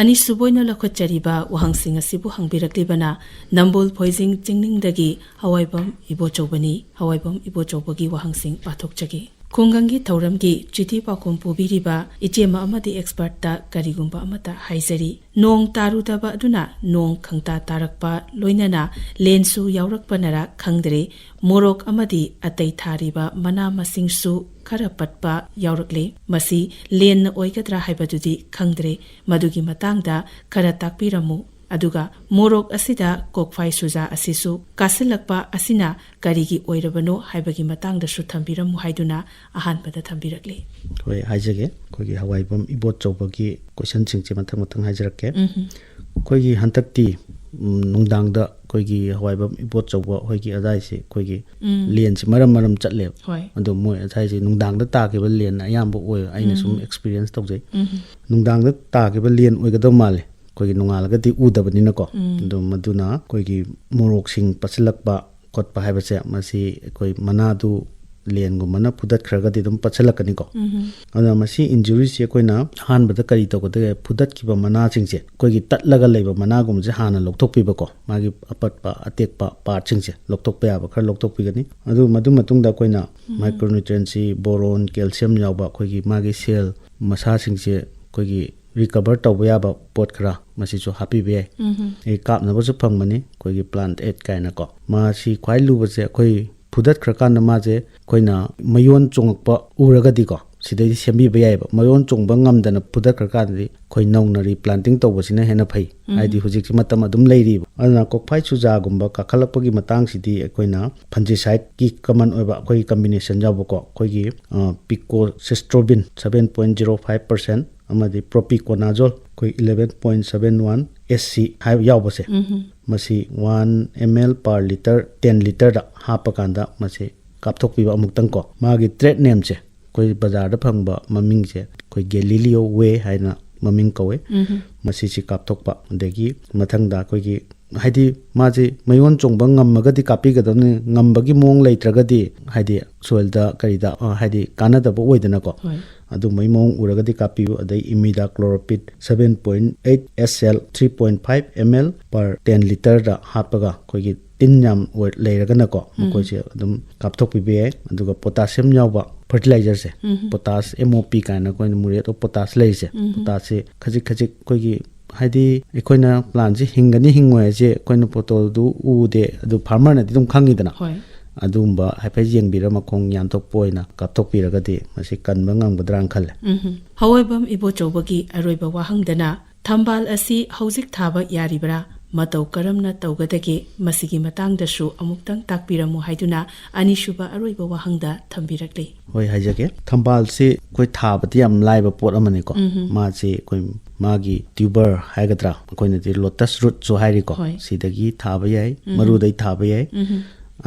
ꯑꯅꯤꯁꯨꯕ ꯑꯣꯏꯅ ꯂꯧꯈꯠꯆꯔꯤꯕ ꯋꯥꯍꯪꯁꯤꯡ ꯑꯁꯤꯕꯨ ꯍꯪꯕꯤꯔꯛꯂꯤꯕꯅ ꯅꯝꯕꯣꯜ ꯐꯣꯏꯖꯤꯡ ꯆꯤꯡꯅꯤꯡꯗꯒꯤ ꯍꯋꯥꯏꯕꯝ ꯏꯕꯣꯆꯧꯕꯅꯤ ꯍꯋꯥꯏꯕꯝ ꯏꯕꯣꯆꯧꯕꯒꯤ ꯋꯥꯍꯪꯁꯤꯡ ꯄꯥꯊꯣꯛꯆꯒꯦ ꯈꯨꯡꯒꯪꯒꯤ ꯊꯧꯔꯝꯒꯤ ꯆꯤꯊꯤ ꯄꯥꯎꯈꯨꯝ ꯄꯨꯕꯤꯔꯤꯕ ꯏꯆꯦꯃ ꯑꯃꯗꯤ ꯑꯦꯛꯁꯄꯔꯠꯇ ꯀꯔꯤꯒꯨꯝꯕ ꯑꯃꯠꯇ ꯍꯥꯏꯖꯔꯤ ꯅꯣꯡ ꯇꯥꯔꯨꯗꯕ ꯑꯗꯨꯅ ꯅꯣꯡ ꯈꯪꯇꯥ ꯇꯥꯔꯛꯄ ꯂꯣꯏꯅꯅ ꯂꯦꯟꯁꯨ ꯌꯥꯎꯔꯛꯄꯅꯔ ꯈꯪꯗ꯭ꯔꯦ ꯃꯣꯔꯣꯛ ꯑꯃꯗꯤ ꯑꯇꯩ ꯊꯥꯔꯤꯕ ꯃꯅꯥ ꯃꯁꯤꯡꯁꯨ ꯈꯔ ꯄꯠꯄ ꯌꯥꯎꯔꯛꯂꯦ ꯃꯁꯤ ꯂꯦꯟꯅ ꯑꯣꯏꯒꯗ꯭ꯔꯥ ꯍꯥꯏꯕꯗꯨꯗꯤ ꯈꯪꯗ꯭ꯔꯦ ꯃꯗꯨꯒꯤ ꯃꯇꯥꯡꯗ ꯈꯔ ꯇꯥꯛꯄꯤꯔꯝꯃꯨ ꯑꯗꯨꯒ ꯃꯣꯔꯣꯛ ꯑꯁꯤꯗ ꯀꯣꯛꯐꯥꯏ ꯁꯨꯖꯥ ꯑꯁꯤꯁꯨ ꯀꯥꯁꯤꯜꯂꯛꯄ ꯑꯁꯤꯅ ꯀꯔꯤꯒꯤ ꯑꯣꯏꯔꯕꯅꯣ ꯍꯥꯏꯕꯒꯤ ꯃꯇꯥꯡꯗꯁꯨ ꯊꯝꯕꯤꯔꯝꯃꯨ ꯍꯥꯏꯗꯨꯅ ꯑꯍꯥꯟꯕꯗ ꯊꯝꯕꯤꯔꯛꯂꯤ ꯍꯣꯏ ꯍꯥꯏꯖꯒꯦ ꯑꯩꯈꯣꯏꯒꯤ ꯍꯋꯥꯏꯕꯝ ꯏꯕꯣꯆꯧꯕꯒꯤ ꯀꯣꯏꯁꯟꯁꯤꯡꯁꯦ ꯃꯊꯪ ꯍꯥꯏꯖꯔꯛꯀꯦ ꯑꯩꯈꯣꯏꯒꯤ ꯍꯟꯗꯛꯇꯤ ꯅꯨꯡꯗꯥꯡꯗ ꯑꯩꯈꯣꯏꯒꯤ ꯍꯋꯥꯏꯕꯝ ꯏꯕꯣꯆꯧꯕ ꯑꯩꯈꯣꯏꯒꯤ ꯑꯗꯥꯏꯁꯦ ꯑꯩꯈꯣꯏꯒꯤ ꯂꯦꯟꯁꯦ ꯃꯔꯝ ꯆꯠꯂꯦꯕ ꯑꯗꯣ ꯃꯣꯏ ꯑꯗꯥꯏꯁꯦ ꯅꯨꯡꯗꯥꯡꯗ ꯇꯥꯈꯤꯕ ꯂꯦꯟꯅ ꯑꯌꯥꯝꯕ ꯑꯣꯏ ꯑꯩꯅ ꯁꯨꯝ ꯑꯦꯛꯁꯄꯤꯔꯤꯌꯦꯟꯁ ꯇꯧꯖꯩ ꯅꯨꯡꯗꯥꯡꯗ ꯇꯥꯈꯤꯕ ꯂꯦꯟ ꯑꯣꯏꯒꯗꯕ ꯃꯥꯜꯂꯦ ꯑꯩꯈꯣꯏꯒꯤ ꯅꯣꯡꯉꯥꯜꯂꯒꯗꯤ ꯎꯗꯕꯅꯤꯅꯀꯣ ꯑꯗꯣ ꯃꯗꯨꯅ ꯑꯩꯈꯣꯏꯒꯤ ꯃꯣꯔꯣꯛꯁꯤꯡ ꯄꯠꯁꯤꯜꯂꯛꯄ ꯈꯣꯠꯄ ꯍꯥꯏꯕꯁꯦ ꯃꯁꯤ ꯑꯩꯈꯣꯏ ꯃꯅꯥꯗꯨ ꯂꯦꯟꯒꯨꯝꯕꯅ ꯐꯨꯗꯠꯈ꯭ꯔꯒꯗꯤ ꯑꯗꯨꯝ ꯄꯠꯁꯤꯜꯂꯛꯀꯅꯤꯀꯣ ꯑꯗꯨꯅ ꯃꯁꯤ ꯏꯟꯖꯨꯔꯤꯁꯦ ꯑꯩꯈꯣꯏꯅ ꯑꯍꯥꯟꯕꯗ ꯀꯔꯤ ꯇꯧꯒꯗꯒꯦ ꯐꯨꯗꯠꯈꯤꯕ ꯃꯅꯥꯁꯤꯡꯁꯦ ꯑꯩꯈꯣꯏꯒꯤ ꯇꯠꯂꯒ ꯂꯩꯕ ꯃꯅꯥꯒꯨꯝꯕꯁꯦ ꯍꯥꯟꯅ ꯂꯧꯊꯣꯛꯄꯤꯕꯀꯣ ꯃꯥꯒꯤ ꯑꯄꯠꯄ ꯑꯇꯦꯛꯄ ꯄꯥꯔꯠꯁꯤꯡꯁꯦ ꯂꯧꯊꯣꯛꯄ ꯌꯥꯕ ꯈꯔ ꯂꯧꯊꯣꯛꯄꯤꯒꯅꯤ ꯑꯗꯨ ꯃꯗꯨ ꯃꯇꯨꯡꯗ ꯑꯩꯈꯣꯏꯅ ꯃꯥꯏꯀ꯭ꯔꯣꯅ꯭ꯌꯨꯇ꯭ꯔꯤꯌꯦꯟꯁꯤ ꯕꯣꯔꯣꯟ ꯀꯦꯜꯁꯤꯌꯝ ꯌꯥꯎꯕ ꯑꯩꯈꯣꯏꯒꯤ ꯃꯥꯒꯤ ꯁꯦꯜ ꯃꯁꯥꯁꯤꯡꯁꯦ ꯑꯩꯈꯣꯏꯒꯤ ꯔꯤꯀꯚꯔ ꯇꯧꯕ ꯌꯥꯕ ꯄꯣꯠ ꯈꯔ ꯃꯁꯤꯁꯨ ꯍꯥꯞꯄꯤꯕ ꯌꯥꯏ ꯑꯩ ꯀꯥꯞꯅꯕꯁꯨ ꯐꯪꯕꯅꯤ ꯑꯩꯈꯣꯏꯒꯤ ꯄ꯭ꯂꯥꯟꯠ ꯑꯦꯠ ꯀꯥꯏꯅꯀꯣ ꯃꯥꯁꯤ ꯈ꯭ꯋꯥꯏ ꯂꯨꯕꯁꯦ ꯑꯩꯈꯣꯏ ꯐꯨꯗꯠꯈ꯭ꯔꯀꯥꯟꯗ ꯃꯥꯁꯦ ꯑꯩꯈꯣꯏꯅ ꯃꯌꯣꯟ ꯆꯣꯡꯉꯛꯄ ꯎꯔꯒꯗꯤꯀꯣ ꯁꯤꯗꯩꯗꯤ ꯁꯦꯝꯕꯤꯕ ꯌꯥꯏꯑꯕ ꯃꯌꯣꯟ ꯆꯣꯡꯕ ꯉꯝꯗꯅ ꯐꯨꯗꯠꯈ꯭ꯔꯀꯥꯟꯗꯗꯤ ꯑꯩꯈꯣꯏ ꯅꯧꯅ ꯔꯤꯄ꯭ꯂꯥꯟꯇꯤꯡ ꯇꯧꯕꯁꯤꯅ ꯍꯦꯟꯅ ꯐꯩ ꯍꯥꯏꯗꯤ ꯍꯧꯖꯤꯛꯁꯤ ꯃꯇꯝ ꯑꯗꯨꯝ ꯂꯩꯔꯤꯕ ꯑꯗꯨꯅ ꯀꯣꯛꯐꯥꯏ ꯆꯨꯖꯥꯒꯨꯝꯕ ꯀꯥꯈꯠꯂꯛꯄꯒꯤ ꯃꯇꯥꯡꯁꯤꯗꯤ ꯑꯩꯈꯣꯏꯅ ꯐꯟꯖꯤꯁꯥꯏꯠꯀꯤ ꯀꯃꯟ ꯑꯣꯏꯕ ꯑꯩꯈꯣꯏꯒꯤ ꯀꯝꯕꯤꯅꯦꯁꯟ ꯌꯥꯎꯕꯀꯣ ꯑꯩꯈꯣꯏꯒꯤ ꯄꯤꯀꯣꯁꯤꯁꯇ꯭ꯔꯣꯕꯤꯟ 7.05% ꯑꯃꯗꯤ ꯄ꯭ꯔꯣꯄꯤꯀꯣꯅꯥꯖꯣꯜ ꯑꯩꯈꯣꯏ 11.71 SC ꯍꯥꯏꯕ ꯌꯥꯎꯕꯁꯦ ꯃꯁꯤ 1 ml per liter 10 ꯂꯤꯇꯔꯗ ꯍꯥꯞꯄꯀꯥꯟꯗ ꯃꯁꯤ ꯀꯥꯞꯊꯣꯛꯄꯤꯕ ꯑꯃꯨꯛꯇꯪꯀꯣ ꯃꯥꯒꯤ ꯇ꯭ꯔꯦꯠ ꯅꯦꯝꯁꯦ ꯑꯩꯈꯣꯏ ꯕꯖꯥꯔꯗ ꯐꯪꯕ ꯃꯃꯤꯡꯁꯦ ꯑꯩꯈꯣꯏ ꯒꯦꯂꯤꯂꯤꯌꯣ ꯋꯦ ꯍꯥꯏꯅ ꯃꯃꯤꯡ ꯀꯧꯋꯦ ꯃꯁꯤꯁꯤ ꯀꯥꯞꯊꯣꯛꯄ ꯑꯗꯒꯤ ꯃꯊꯪꯗ ꯑꯩꯈꯣꯏꯒꯤ ꯍꯥꯏꯗꯤ ꯃꯥꯁꯤ ꯃꯌꯣꯟ ꯆꯣꯡꯕ ꯉꯝꯃꯒꯗꯤ ꯀꯥꯞꯄꯤꯒꯗꯕꯅꯤ ꯉꯝꯕꯒꯤ ꯃꯑꯣꯡ ꯂꯩꯇ꯭ꯔꯒꯗꯤ ꯍꯥꯏꯗꯤ ꯁꯣꯏꯜꯗ ꯀꯔꯤꯗ ꯍꯥꯏꯗꯤ ꯀꯥꯟꯅꯗꯕ ꯑꯣꯏꯗꯅꯀꯣ ꯑꯗꯨꯝꯕꯒꯤ ꯃꯑꯣꯡ ꯎꯔꯒꯗꯤ ꯀꯥꯞꯄꯤꯌꯨ ꯑꯗꯩ ꯏꯃꯤꯗꯥ ꯀ꯭ꯂꯣꯔꯣꯄꯤꯠ 7.8 SL 3.5 ml per 10 ꯂꯤꯇꯔꯗ ꯍꯥꯞꯄꯒ ꯑꯩꯈꯣꯏꯒꯤ ꯇꯤꯟ ꯌꯥꯝ ꯂꯩꯔꯒꯅꯀꯣ ꯃꯈꯣꯏꯁꯦ ꯑꯗꯨꯝ ꯀꯥꯞꯊꯣꯛꯄꯤꯕ ꯌꯥꯏ ꯑꯗꯨꯒ ꯄꯣꯇꯥꯁꯤꯌꯝ ꯌꯥꯎꯕ ꯐꯔꯇꯤꯂꯥꯏꯖꯔꯁꯦ ꯄꯣꯇꯥꯁ MOP ꯀꯥꯏꯅ ꯑꯩꯈꯣꯏꯅ ꯃꯨꯔꯦꯠ ꯑꯣꯐ ꯄꯣꯇꯥꯁ ꯂꯩꯔꯤꯁꯦ ꯄꯣꯇꯥꯁꯁꯦ ꯈꯖꯤꯛ ꯑꯩꯈꯣꯏꯒꯤ ꯍꯥꯏꯗꯤ ꯑꯩꯈꯣꯏꯅ ꯄ꯭ꯂꯥꯟꯁꯦ ꯍꯤꯡꯒꯅꯤ ꯍꯤꯡꯉꯣꯏ ꯍꯥꯏꯁꯦ ꯑꯩꯈꯣꯏꯅ ꯐꯣꯇꯣꯗꯨ ꯎꯗꯦ ꯑꯗꯨ ꯐꯥꯔꯃꯔꯅꯗꯤ ꯑꯗꯨꯝ ꯈꯪꯉꯤꯗꯅ ꯑꯗꯨꯒꯨꯝꯕ ꯍꯥꯏꯐꯦꯠ ꯌꯦꯡꯕꯤꯔ ꯃꯈꯣꯡ ꯌꯥꯟꯊꯣꯛꯄ ꯑꯣꯏꯅ ꯀꯥꯞꯊꯣꯛꯄꯤꯔꯒꯗꯤ ꯃꯁꯤ ꯀꯟꯕ ꯉꯝꯒꯗ꯭ꯔꯥꯅ ꯈꯜꯂꯦ ꯍꯋꯥꯏꯕꯝ ꯏꯕꯣꯆꯧꯕꯒꯤ ꯑꯔꯣꯏꯕ ꯋꯥꯍꯪꯗꯅ ꯊꯝꯕꯥꯜ ꯑꯁꯤ ꯍꯧꯖꯤꯛ ꯊꯥꯕ ꯌꯥꯔꯤꯕ꯭ꯔꯥ ꯃꯇꯧ ꯀꯔꯝꯅ ꯇꯧꯒꯗꯒꯦ ꯃꯁꯤꯒꯤ ꯃꯇꯥꯡꯗꯁꯨ ꯑꯃꯨꯛꯇꯪ ꯇꯥꯛꯄꯤꯔꯝꯃꯨ ꯍꯥꯏꯗꯨꯅ ꯑꯅꯤꯁꯨꯕ ꯑꯔꯣꯏꯕ ꯋꯥꯍꯪꯗ ꯊꯝꯕꯤꯔꯛꯂꯤ ꯍꯣꯏ ꯍꯥꯏꯖꯒꯦ ꯊꯝꯕꯥꯜꯁꯤ ꯑꯩꯈꯣꯏ ꯊꯥꯕꯗꯤ ꯌꯥꯝ ꯂꯥꯏꯕ ꯄꯣꯠ ꯑꯃꯅꯤꯀꯣ ꯃꯥꯁꯤ ꯑꯩꯈꯣই ꯃꯥꯒꯤ ꯇ꯭ꯌꯨꯕꯔ ꯍꯥꯏꯒꯗ꯭ꯔꯥ ꯑꯩꯈꯣꯏꯅꯗꯤ ꯂꯣꯇꯁ ꯔꯨꯠꯁꯨ ꯍꯥꯏꯔꯤꯀꯣ ꯁꯤꯗꯒꯤ ꯊꯥꯕ ꯌꯥꯏ ꯃꯔꯨꯗꯩ ꯊꯥꯕ ꯌꯥꯏ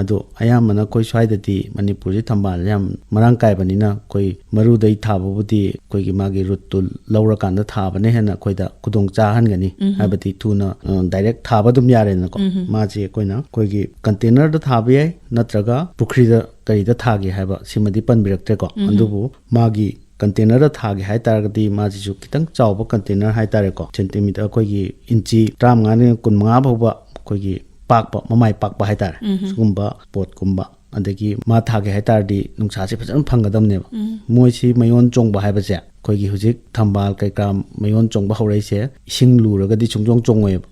ꯑꯗꯣ ꯑꯌꯥꯝꯕꯅ ꯑꯩꯈꯣꯏ ꯁ꯭ꯋꯥꯏꯗꯗꯤ ꯃꯅꯤꯄꯨꯔꯁꯤ ꯊꯝꯕꯥꯜꯁꯦ ꯌꯥꯝ ꯃꯔꯥꯡ ꯀꯥꯏꯕꯅꯤꯅ ꯑꯩꯈꯣꯏ ꯃꯔꯨꯗꯩ ꯊꯥꯕꯕꯨꯗꯤ ꯑꯩꯈꯣꯏꯒꯤ ꯃꯥꯒꯤ ꯔꯨꯠꯇꯨ ꯂꯧꯔꯀꯥꯟꯗ ꯊꯥꯕꯅ ꯍꯦꯟꯅ ꯑꯩꯈꯣꯏꯗ ꯈꯨꯗꯣꯡ ꯆꯥꯍꯟꯒꯅꯤ ꯍꯥꯏꯕꯗꯤ ꯊꯨꯅ ꯗꯥꯏꯔꯦꯛ ꯊꯥꯕ ꯑꯗꯨꯝ ꯌꯥꯔꯦꯗꯅꯀꯣ ꯃꯥꯁꯦ ꯑꯩꯈꯣꯏꯒꯤ ꯀꯟꯇꯦꯅꯔꯗ ꯊꯥꯕ ꯌꯥꯏ ꯅꯠꯇ꯭ꯔꯒ ꯄꯨꯈ꯭ꯔꯤꯗ ꯀꯔꯤꯗ ꯊꯥꯒꯦ ꯍꯥꯏꯕ ꯁꯤꯃꯗꯤ ꯄꯟꯕꯤꯔꯛꯇ꯭ꯔꯦꯀꯣ ꯑꯗꯨꯕꯨ ꯃꯥꯒꯤ ꯀꯟꯇꯦꯅꯔꯗ ꯊꯥꯒꯦ ꯍꯥꯏꯇꯥꯔꯒꯗꯤ ꯃꯥꯁꯤꯁꯨ ꯈꯤꯇꯪ ꯆꯥꯎꯕ ꯀꯟꯇꯦꯅꯔ ꯍꯥꯏꯇꯥꯔꯦꯀꯣ ꯁꯦꯟꯇꯤꯃꯤꯇꯔ ꯑꯩꯈꯣꯏꯒꯤ ꯏꯟꯆꯤ 35-45 ꯐꯥꯎꯕ ꯑꯩꯈꯣꯏꯒꯤ ꯄꯥꯛꯄ ꯃꯃꯥꯏ ꯄꯥꯛꯄ ꯍꯥꯏꯇꯥꯔꯦ ꯁꯤꯒꯨꯝꯕ ꯄꯣꯠꯀꯨꯝꯕ ꯑꯗꯒꯤ ꯃꯥ ꯊꯥꯒꯦ ꯍꯥꯏꯇꯥꯔꯗꯤ ꯅꯨꯡꯁꯥꯁꯦ ꯐꯖꯅ ꯐꯪꯒꯗꯕꯅꯦꯕ ꯃꯣꯏꯁꯤ ꯃꯌꯣꯟ ꯆꯣꯡꯕ ꯍꯥꯏꯕꯁꯦ ꯑꯩꯈꯣꯏꯒꯤ ꯍꯧꯖꯤꯛ ꯊꯝꯕꯥꯜ ꯀꯩꯀꯥ ꯃꯌꯣꯟ ꯆꯣꯡꯕ ꯍꯧꯔꯛꯏꯁꯦ ꯏꯁꯤꯡ ꯂꯨꯔꯒꯗꯤ ꯆꯣꯡꯖꯣꯡ ꯆꯣꯡꯉꯣꯏꯕ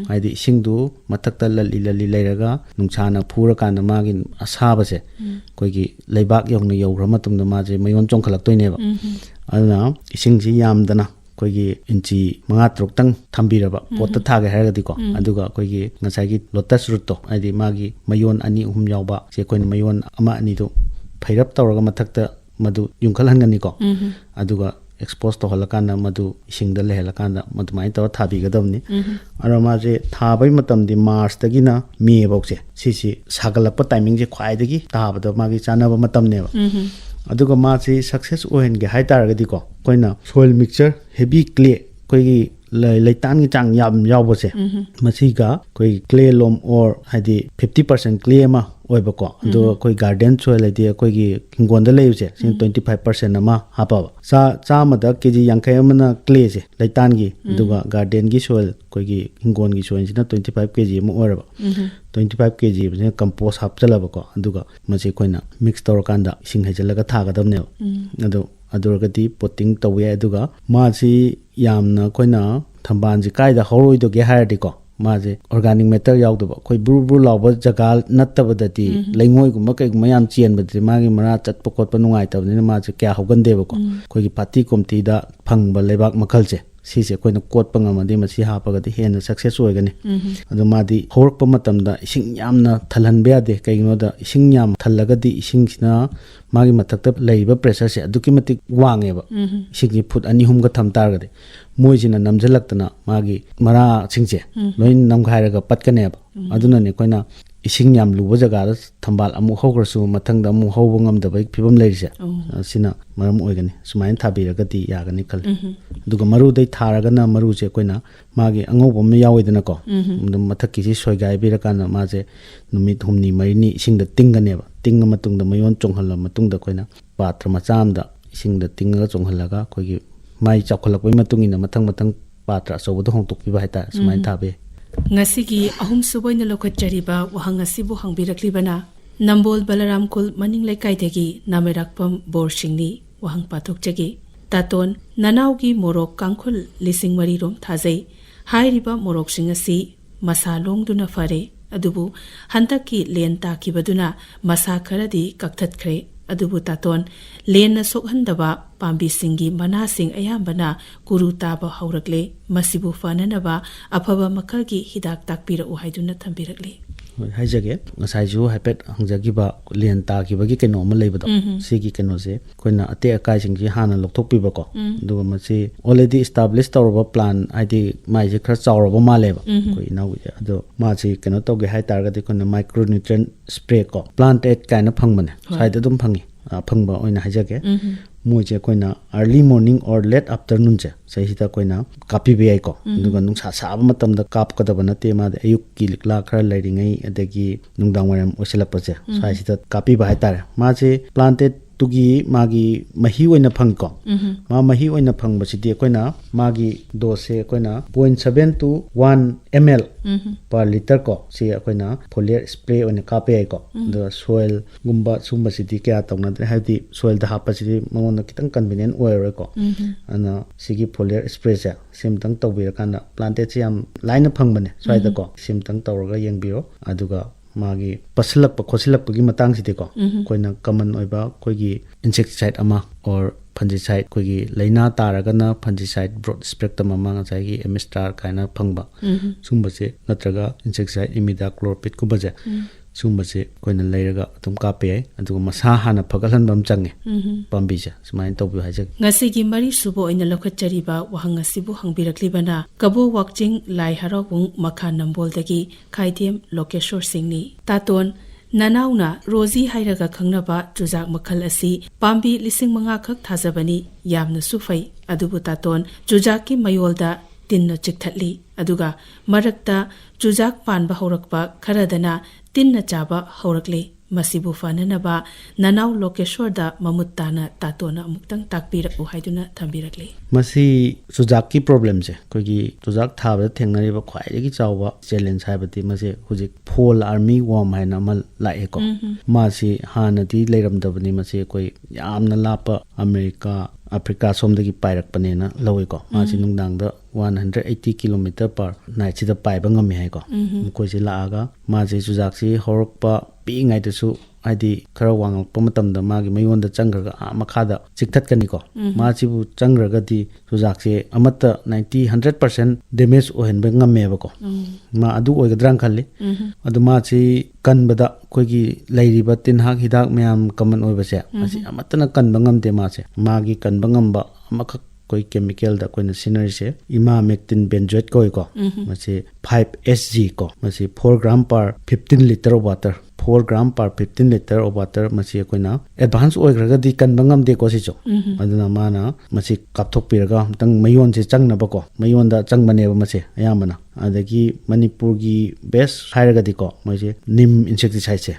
ꯍꯥꯏꯗꯤ ꯏꯁꯤꯡꯗꯨ ꯃꯊꯛꯇ ꯂꯜꯂꯤ ꯂꯩꯔꯒ ꯅꯨꯡꯁꯥꯅ ꯐꯨꯔꯀꯥꯟꯗ ꯃꯥꯒꯤ ꯑꯁꯥꯕꯁꯦ ꯑꯩꯈꯣꯏꯒꯤ ꯂꯩꯕꯥꯛ ꯌꯧꯅ ꯌꯧꯈ꯭ꯔ ꯃꯇꯨꯡꯗ ꯃꯥꯁꯦ ꯃꯌꯣꯟ ꯆꯣꯡꯈꯠꯂꯛꯇꯣꯏꯅꯦꯕ ꯑꯗꯨꯅ ꯏꯁꯤꯡꯁꯤ ꯌꯥꯝꯗꯅ ꯑꯩꯈꯣꯏꯒꯤ ꯏꯟꯆꯤ 5-6ꯇꯪ ꯊꯝꯕꯤꯔꯕ ꯄꯣꯠꯇ ꯊꯥꯒꯦ ꯍꯥꯏꯔꯒꯗꯤꯀꯣ ꯑꯗꯨꯒ ꯑꯩꯈꯣꯏꯒꯤ ꯉꯁꯥꯏꯒꯤ ꯂꯣꯇꯁ ꯔꯨꯠꯇꯣ ꯍꯥꯏꯗꯤ ꯃꯥꯒꯤ ꯃꯌꯣꯟ 2-3 ꯌꯥꯎꯕ ꯁꯤ ꯑꯩꯈꯣꯏꯅ ꯃꯌꯣꯟ 1-2ꯗꯨ ꯐꯩꯔꯞ ꯇꯧꯔꯒ ꯃꯊꯛꯇ ꯃꯗꯨ ꯌꯨꯡꯈꯠꯍꯟꯒꯅꯤꯀꯣ ꯑꯗꯨꯒ ꯑꯦꯛꯁꯄꯣꯖ ꯇꯧꯍꯜꯂꯀꯥꯟꯗ ꯃꯗꯨ ꯏꯁꯤꯡꯗ ꯂꯩꯍꯜꯂꯀꯥꯟꯗ ꯃꯗꯨꯃꯥꯏꯅ ꯇꯧꯔ ꯊꯥꯕꯤꯒꯗꯕꯅꯤ ꯑꯗꯣ ꯃꯥꯁꯦ ꯊꯥꯕꯒꯤ ꯃꯇꯝꯗꯤ ꯃꯥꯔꯆꯇꯒꯤꯅ ꯃꯦ ꯐꯥꯎꯁꯦ ꯁꯤꯁꯤ ꯁꯥꯒꯠꯂꯛꯄ ꯇꯥꯏꯃꯤꯡꯁꯦ ꯈ꯭ꯋꯥꯏꯗꯒꯤ ꯊꯥꯕꯗ ꯃꯥꯒꯤ ꯆꯥꯅꯕ ꯃꯇꯝꯅꯦꯕ ꯑꯗꯨꯒ ꯃꯥꯁꯤ ꯁꯛꯁꯦꯁ ꯑꯣꯏꯍꯟꯒꯦ ꯍꯥꯏꯇꯥꯔꯒꯗꯤꯀꯣ ꯑꯩꯈꯣꯏꯅ ꯁꯣꯏꯜ ꯃꯤꯛꯆꯔ ꯍꯦꯚꯤ ꯀ꯭ꯂꯦ ꯑꯩꯈꯣꯏꯒꯤ ꯂꯩꯇꯥꯟꯒꯤ ꯆꯥꯡ ꯌꯥꯝ ꯌꯥꯎꯕꯁꯦ ꯃꯁꯤꯒ ꯑꯩꯈꯣꯏꯒꯤ ꯀ꯭ꯂꯦ ꯂꯣꯝ ꯑꯣꯔ ꯍꯥꯏꯗꯤ 50% ꯀ꯭ꯂꯦ ꯑꯃ ꯑꯣꯏꯕꯀꯣ ꯑꯗꯨꯒ ꯑꯩꯈꯣꯏ ꯒꯥꯔꯗꯦꯟ ꯁꯣꯏꯜ ꯍꯥꯏꯗꯤ ꯑꯩꯈꯣꯏꯒꯤ ꯍꯤꯡꯒꯣꯜꯗ ꯂꯩꯕꯁꯦ ꯁꯤꯅ 25% ꯑꯃ ꯍꯥꯞꯄꯕ ꯆꯥꯝꯃꯗ KG 50 ꯑꯃꯅ ꯀ꯭ꯂꯦꯁꯦ ꯂꯩꯇꯥꯟꯒꯤ ꯑꯗꯨꯒ ꯒꯥꯔꯗꯦꯟꯒꯤ ꯁꯣꯏꯜ ꯑꯩꯈꯣꯏꯒꯤ ꯍꯤꯡꯒꯣꯜꯒꯤ ꯁꯣꯏꯜꯁꯤꯅ 25 KG ꯑꯃ ꯑꯣꯏꯔꯕ 25 KG ꯁꯤꯅ ꯀꯝꯄꯣꯁ ꯍꯥꯞꯆꯜꯂꯕꯀꯣ ꯑꯗꯨꯒ ꯃꯁꯤ ꯑꯩꯈꯣꯏꯅ ꯃꯤꯛꯁ ꯇꯧꯔꯀꯥꯟꯗ ꯏꯁꯤꯡ ꯍꯩꯖꯤꯜꯂꯒ ꯊꯥꯒꯗꯕꯅꯦꯕ ꯑꯗꯣ ꯑꯗꯨꯔꯒꯗꯤ ꯄꯣꯠꯇꯤꯡ ꯇꯧꯕ ꯌꯥꯏ ꯑꯗꯨꯒ ꯃꯥꯁꯤ ꯌꯥꯝꯅ ꯑꯩꯈꯣꯏꯅ ꯊꯝꯕꯥꯜꯁꯤ ꯀꯥꯏꯗ ꯍꯧꯔꯣꯏꯗꯒꯦ ꯍꯥꯏꯔꯗꯤꯀꯣ ꯃꯥꯁꯦ ꯑꯣꯔꯒꯥꯅꯤꯛ ꯃꯦꯇꯔ ꯌꯥꯎꯗꯕ ꯑꯩꯈꯣꯏ ꯕ꯭ꯔꯨ ꯕ꯭ꯔꯨ ꯂꯥꯎꯕ ꯖꯒꯥ ꯅꯠꯇꯕꯗꯗꯤ ꯂꯩꯉꯣꯏꯒꯨꯝꯕ ꯀꯩꯒꯨꯝꯕ ꯌꯥꯝ ꯆꯦꯟꯕꯗꯗꯤ ꯃꯥꯒꯤ ꯃꯔꯥ ꯆꯠꯄ ꯈꯣꯠꯄ ꯅꯨꯡꯉꯥꯏꯇꯕꯅꯤꯅ ꯃꯥꯁꯦ ꯀꯌꯥ ꯍꯧꯒꯟꯗꯦꯕꯀꯣ ꯑꯩꯈꯣꯏꯒꯤ ꯄꯥꯇꯤ ꯀꯣꯝꯇꯤꯗ ꯐꯪꯕ ꯂꯩꯕꯥꯛ ꯃꯈꯜꯁꯦ ꯁꯤꯁꯦ ꯑꯩꯈꯣꯏꯅ ꯀꯣꯠꯄ ꯉꯝꯃꯗꯤ ꯃꯁꯤ ꯍꯥꯞꯄꯒꯗꯤ ꯍꯦꯟꯅ ꯁꯛꯁꯦꯁ ꯑꯣꯏꯒꯅꯤ ꯑꯗꯣ ꯃꯥꯗꯤ ꯍꯧꯔꯛꯄ ꯃꯇꯝꯗ ꯏꯁꯤꯡ ꯌꯥꯝꯅ ꯊꯜꯍꯟꯕ ꯌꯥꯗꯦ ꯀꯩꯒꯤꯅꯣꯗ ꯏꯁꯤꯡ ꯌꯥꯝ ꯊꯜꯂꯒꯗꯤ ꯏꯁꯤꯡꯁꯤꯅ ꯃꯥꯒꯤ ꯃꯊꯛꯇ ꯂꯩꯔꯤꯕ ꯄ꯭ꯔꯦꯁꯔꯁꯦ ꯑꯗꯨꯛꯀꯤ ꯃꯇꯤꯛ ꯋꯥꯡꯉꯦꯕ ꯏꯁꯤꯡꯁꯤ ꯐꯨꯠ 2-3ꯒ ꯊꯝ ꯇꯥꯔꯒꯗꯤ ꯃꯣꯏꯁꯤꯅ ꯅꯝꯁꯤꯜꯂꯛꯇꯅ ꯃꯥꯒꯤ ꯃꯔꯥꯁꯤꯡꯁꯦ ꯂꯣꯏ ꯅꯝꯈꯥꯏꯔꯒ ꯄꯠꯀꯅꯦꯕ ꯑꯗꯨꯅꯅꯦ ꯑꯩꯈꯣꯏꯅ ꯏꯁꯤꯡ ꯌꯥꯝ ꯂꯨꯕ ꯖꯒꯥꯗ ꯊꯝꯕꯥꯜ ꯑꯃꯨꯛ ꯍꯧꯈ꯭ꯔꯁꯨ ꯃꯊꯪꯗ ꯑꯃꯨꯛ ꯍꯧꯕ ꯉꯝꯗꯕꯒꯤ ꯐꯤꯕꯝ ꯂꯩꯔꯤꯁꯦ ꯁꯤꯅ ꯃꯔꯝ ꯑꯣꯏꯒꯅꯤ ꯁꯨꯃꯥꯏꯅ ꯊꯥꯕꯤꯔꯒꯗꯤ ꯌꯥꯒꯅꯤ ꯈꯜꯂꯤ ꯑꯗꯨꯒ ꯃꯔꯨꯗꯩ ꯊꯥꯔꯒꯅ ꯃꯔꯨꯁꯦ ꯑꯩꯈꯣꯏꯅ ꯃꯥꯒꯤ ꯑꯉꯧꯕ ꯑꯃ ꯌꯥꯎꯋꯤꯗꯅꯀꯣ ꯑꯗꯨꯝ ꯃꯊꯛꯀꯤꯁꯤ ꯁꯣꯏꯒꯥꯏꯕꯤꯔꯀꯥꯟꯗ ꯃꯥꯁꯦ ꯅꯨꯃꯤꯠ 1-2 ꯏꯁꯤꯡꯗ ꯇꯤꯡꯒꯅꯦꯕ ꯇꯤꯡꯉ ꯃꯇꯨꯡꯗ ꯃꯌꯣꯟ ꯆꯣꯡꯍꯜꯂ ꯃꯇꯨꯡꯗ ꯑꯩꯈꯣꯏꯅ ꯄꯥꯇ꯭ꯔ ꯃꯆꯥ ꯑꯃꯗ ꯏꯁꯤꯡꯗ ꯇꯤꯡꯉꯒ ꯆꯣꯡꯍꯜꯂꯒ ꯑꯩꯈꯣꯏꯒꯤ ꯃꯥꯏ ꯆꯥꯎꯈꯠꯂꯛꯄꯒꯤ ꯃꯇꯨꯡ ꯏꯟꯅ ꯃꯊꯪ ꯄꯥꯇ꯭ꯔ ꯑꯆꯧꯕꯗ ꯍꯣꯡꯇꯣꯛꯄꯤꯕ ꯍꯥꯏꯇꯥꯔꯦ ꯁꯨꯃꯥꯏꯅ ꯊꯥꯕ ꯌꯥꯏ ꯉꯁꯤꯒꯤ ꯑꯍꯨꯝꯁꯨꯕ ꯑꯣꯏꯅ ꯂꯧꯈꯠꯆꯔꯤꯕ ꯋꯥꯍꯪ ꯑꯁꯤꯕꯨ ꯍꯪꯕꯤꯔꯛꯂꯤꯕꯅ ꯅꯝꯕꯣꯜ ꯕꯂꯔꯥꯝ ꯀꯨꯜ ꯃꯅꯤꯡ ꯂꯩꯀꯥꯏꯗꯒꯤ ꯅꯥꯃꯩꯔꯥꯛꯄꯝ ꯕꯣꯔꯁꯤꯡꯅꯤ ꯋꯥꯍꯪ ꯄꯥꯊꯣꯛꯆꯒꯦ ꯇꯥꯇꯣꯟ ꯅꯅꯥꯎꯒꯤ ꯃꯣꯔꯣꯛ ꯀꯥꯡꯈꯨꯜ 4,000 ꯔꯣꯝ ꯊꯥꯖꯩ ꯍꯥꯏꯔꯤꯕ ꯃꯣꯔꯣꯛꯁꯤꯡ ꯑꯁꯤ ꯃꯁꯥ ꯂꯣꯡꯗꯨꯅ ꯐꯔꯦ ꯑꯗꯨꯕꯨ ꯍꯟꯗꯛꯀꯤ ꯂꯦꯟ ꯇꯥꯈꯤꯕꯗꯨꯅ ꯃꯁꯥ ꯈꯔꯗꯤ ꯀꯛꯊꯠꯈ꯭ꯔꯦ ꯑꯗꯨꯕꯨ ꯇꯥꯇꯣꯟ ꯂꯦꯟꯅ ꯁꯣꯛꯍꯟꯗꯕ ꯄꯥꯝꯕꯤꯁꯤꯡꯒꯤ ꯃꯅꯥꯁꯤꯡ ꯑꯌꯥꯝꯕꯅ ꯀꯨꯔꯨ ꯇꯥꯕ ꯍꯧꯔꯛꯂꯦ ꯃꯁꯤꯕꯨ ꯐꯅꯅꯕ ꯑꯐꯕ ꯃꯈꯜꯒꯤ ꯍꯤꯗꯥꯛ ꯇꯥꯛꯄꯤꯔꯛꯎ ꯍꯥꯏꯗꯨꯅ ꯊꯝꯕꯤꯔꯛꯂꯤ ꯍꯥꯏꯖꯒꯦ ꯉꯁꯥꯏꯁꯨ ꯍꯥꯏꯐꯦꯠ ꯍꯪꯖꯈꯤꯕ ꯂꯦꯟ ꯇꯥꯈꯤꯕꯒꯤ ꯀꯩꯅꯣ ꯑꯃ ꯂꯩꯕꯗꯣ ꯁꯤꯒꯤ ꯀꯩꯅꯣꯁꯦ ꯑꯩꯈꯣꯏꯅ ꯑꯇꯦꯛ ꯑꯀꯥꯏꯁꯤꯡꯁꯤ ꯍꯥꯟꯅ ꯂꯧꯊꯣꯛꯄꯤꯕꯀꯣ ꯑꯗꯨꯒ ꯃꯁꯤ ꯑꯣꯜꯔꯦꯗꯤ ꯏꯁꯇꯥꯕ꯭ꯂꯤꯁ ꯇꯧꯔꯕ ꯄ꯭ꯂꯥꯟ ꯍꯥꯏꯗꯤ ꯃꯥꯏꯁꯦ ꯈꯔ ꯆꯥꯎꯔꯕ ꯃꯥꯜꯂꯦꯕ ꯑꯩꯈꯣꯏ ꯏꯅꯥꯎꯒꯤꯁꯦ ꯑꯗꯣ ꯃꯥꯁꯤ ꯀꯩꯅꯣ ꯇꯧꯒꯦ ꯍꯥꯏꯇꯥꯔꯒꯗꯤ ꯑꯩꯈꯣꯏꯅ ꯃꯥꯏꯀ꯭ꯔꯣꯅ꯭ꯌꯨꯇ꯭ꯔꯦꯟ ꯁ꯭ꯄ꯭ꯔꯦ ꯀꯣ ꯄ꯭ꯂꯥꯟꯠ ꯑꯦꯠ ꯀꯥꯏꯅ ꯐꯪꯕꯅꯦ ꯁ꯭ꯋꯥꯏꯗ ꯑꯗꯨꯝ ꯐꯪꯉꯤ ꯑꯐꯪꯕ ꯑꯣꯏꯅ ꯍꯥꯏꯖꯒꯦ ꯃꯣꯏꯁꯦ ꯑꯩꯈꯣꯏꯅ ꯑꯥꯔꯂꯤ ꯃꯣꯔꯅꯤꯡ ꯑꯣꯔ ꯂꯦꯠ ꯑꯥꯐꯇꯔꯅꯨꯟꯁꯦ ꯁꯤꯁꯤꯗ ꯑꯩꯈꯣꯏꯅ ꯀꯥꯞꯄꯤꯕ ꯌꯥꯏꯀꯣ ꯑꯗꯨꯒ ꯅꯨꯡꯁꯥ ꯁꯥꯕ ꯃꯇꯝꯗ ꯀꯥꯞꯀꯗꯕ ꯅꯠꯇꯦ ꯃꯥꯗꯤ ꯑꯌꯨꯛꯀꯤ ꯂꯤꯛꯂꯥ ꯈꯔ ꯂꯩꯔꯤꯉꯩ ꯑꯗꯒꯤ ꯅꯨꯡꯗꯥꯡ ꯋꯥꯏꯔꯝ ꯑꯣꯏꯁꯤꯜꯂꯛꯄꯁꯦ ꯁ꯭ꯋꯥꯏꯁꯤꯗ ꯀꯥꯞꯄꯤꯕ ꯍꯥꯏꯇꯥꯔꯦ ꯃꯥꯁꯦ ꯄ꯭ꯂꯥꯟꯇꯦꯠ ꯇꯨꯒꯤ ꯃꯥꯒꯤ ꯃꯍꯤ ꯑꯣꯏꯅ ꯐꯪꯉꯤꯀꯣ ꯃꯥ ꯃꯍꯤ ꯑꯣꯏꯅ ꯐꯪꯕꯁꯤꯗꯤ ꯑꯩꯈꯣꯏꯅ ꯃꯥꯒꯤ ꯗꯣꯁꯁꯦ ꯑꯩꯈꯣꯏꯅ 0.7 to 1 ml per liter ꯀꯣ ꯁꯤ ꯑꯩꯈꯣꯏꯅ ꯐꯣꯂꯤꯌꯔ ꯁ꯭ꯄ꯭ꯔꯦ ꯑꯣꯏꯅ ꯀꯥꯞꯄ ꯌꯥꯏꯀꯣ ꯑꯗꯨꯒ ꯁꯣꯏꯜꯒꯨꯝꯕ ꯁꯨꯝꯕꯁꯤꯗꯤ ꯀꯌꯥ ꯇꯧꯅꯗ꯭ꯔꯦ ꯍꯥꯏꯕꯗꯤ ꯁꯣꯏꯜꯗ ꯍꯥꯞꯄꯁꯤꯗꯤ ꯃꯉꯣꯟꯗ ꯈꯤꯇꯪ ꯀꯟꯚꯤꯅꯤꯌꯦꯟ ꯑꯣꯏꯔꯔꯣꯏꯀꯣ ꯑꯗꯨꯅ ꯁꯤꯒꯤ ꯐꯣꯂꯤꯌꯔ ꯁ꯭ꯄ꯭ꯔꯦꯁꯦ ꯁꯤꯝꯇꯪ ꯇꯧꯕꯤꯔꯀꯥꯟꯗ ꯄ꯭ꯂꯥꯟꯇꯦꯠꯁꯦ ꯌꯥꯝ ꯂꯥꯏꯅ ꯐꯪꯕꯅꯦ ꯁ꯭ꯋꯥꯏꯗꯀꯣ ꯁꯤꯝꯇꯪ ꯇꯧꯔꯒ ꯌꯦꯡꯕꯤꯔꯣ ꯑꯗꯨꯒ ꯃꯥꯒꯤ ꯄꯠꯁꯤꯜꯂꯛꯄ ꯈꯣꯠꯁꯤꯜꯂꯛꯄꯒꯤ ꯃꯇꯥꯡꯁꯤꯗꯤꯀꯣ ꯑꯩꯈꯣꯏꯅ ꯀꯃꯟ ꯑꯣꯏꯕ ꯑꯩꯈꯣꯏꯒꯤ ꯏꯟꯁꯦꯛꯇꯤꯁꯥꯏꯠ ꯑꯃ ꯑꯣꯔ ꯐꯟꯖꯤꯁꯥꯏꯠ ꯑꯩꯈꯣꯏꯒꯤ ꯂꯩꯅꯥ ꯇꯥꯔꯒꯅ ꯐꯟꯖꯤꯁꯥꯏꯠ ꯕ꯭ꯔꯣꯗ ꯁ꯭ꯄꯦꯛꯇ꯭ꯔꯝ ꯑꯃ ꯉꯁꯥꯏꯒꯤ ꯑꯦꯃꯤꯁꯇꯥꯔ ꯀꯥꯏꯅ ꯐꯪꯕ ꯁꯨꯝꯕꯁꯦ ꯅꯠꯇ꯭ꯔꯒ ꯏꯟꯁꯦꯛꯇꯤꯁꯥꯏꯠ ꯏꯃꯤꯗꯥꯀ꯭ꯂꯣꯔꯄꯤꯠꯀꯨꯝꯕꯁꯦ ꯁꯨꯝꯕꯁꯦ ꯑꯩꯈꯣꯏꯅ ꯂꯩꯔꯒ ꯑꯗꯨꯝ ꯀꯥꯞꯄ ꯌꯥꯏ ꯑꯗꯨꯒ ꯃꯁꯥ ꯍꯥꯟꯅ ꯐꯒꯠꯍꯟꯕ ꯑꯃ ꯆꯪꯉꯦ ꯄꯥꯝꯕꯤꯁꯦ ꯁꯨꯃꯥꯏꯅ ꯇꯧꯕꯤꯌꯨ ꯍꯥꯏꯖꯒꯦ ꯉꯁꯤꯒꯤ 3ꯁꯨꯕ ꯑꯣꯏꯅ ꯂꯧꯈꯠꯆꯔꯤꯕ ꯋꯥꯍꯪ ꯑꯁꯤꯕꯨ ꯍꯪꯕꯤꯔꯛꯂꯤꯕꯅ ꯀꯕꯣ ꯋꯥꯛꯆꯤꯡ ꯂꯥꯏ ꯍꯔꯥꯎꯕꯨꯡ ꯃꯈꯥ ꯅꯝꯕꯣꯜꯗꯒꯤ ꯈꯥꯏꯗꯦꯝ ꯂꯣꯀꯦꯁꯣꯔ ꯁꯤꯡꯅꯤ ꯇꯥꯇꯣꯟ Nanauna Rosie hairaga khangnaba chujak makhal asi pambi 5,000 khak thajabani yamna sufai adubu taton chujak ki mayolda tinna chikthatli aduga marakta chujak panba haurakpa kharadana tinna chaba haurakle masibu fananaba Nanau Lokeshwarda Mamuttana Tatona Muktang Takpiraku haiduna thambirakle masi chujak ki problem je kogi chujak thaba thengnari ba khwai gi chawba challenge haibati masi hujik fall army worm haina mal lae ko masi hanati leiramdabani masi koi yamna lapa America Africa somdagi pairakpanena lawai ko masi nungdang da 180 km per night sida paiba ngami hai ko koi si laaga masi chujak si horakpa pi ngai da su adi khara wangakpa matamda magi mayonda changraga makhada chikthatkani ko masi bu changraga di chujak se amata 90-100% damage ohenba ngame ba ko ma adu oigadrang khalli adu masi kanbada koigi lairiba tinhak hidak myam common oibase masi amatana kanba ngamde masi magi kanba ngamba amakak koi chemical da koina sinari se imamectin benzoate koi ko masi 5SG ko masi 4 gram per 15 liter of water 4 gram per 15 liter of water masi koina advance oigraga di kan bangam de ko si cho aduna mana masi kapthok piraga tang mayon se changna ba ko mayon da changbane ba masi ayamana adagi manipur gi best hairaga di ko masi nim insecticide se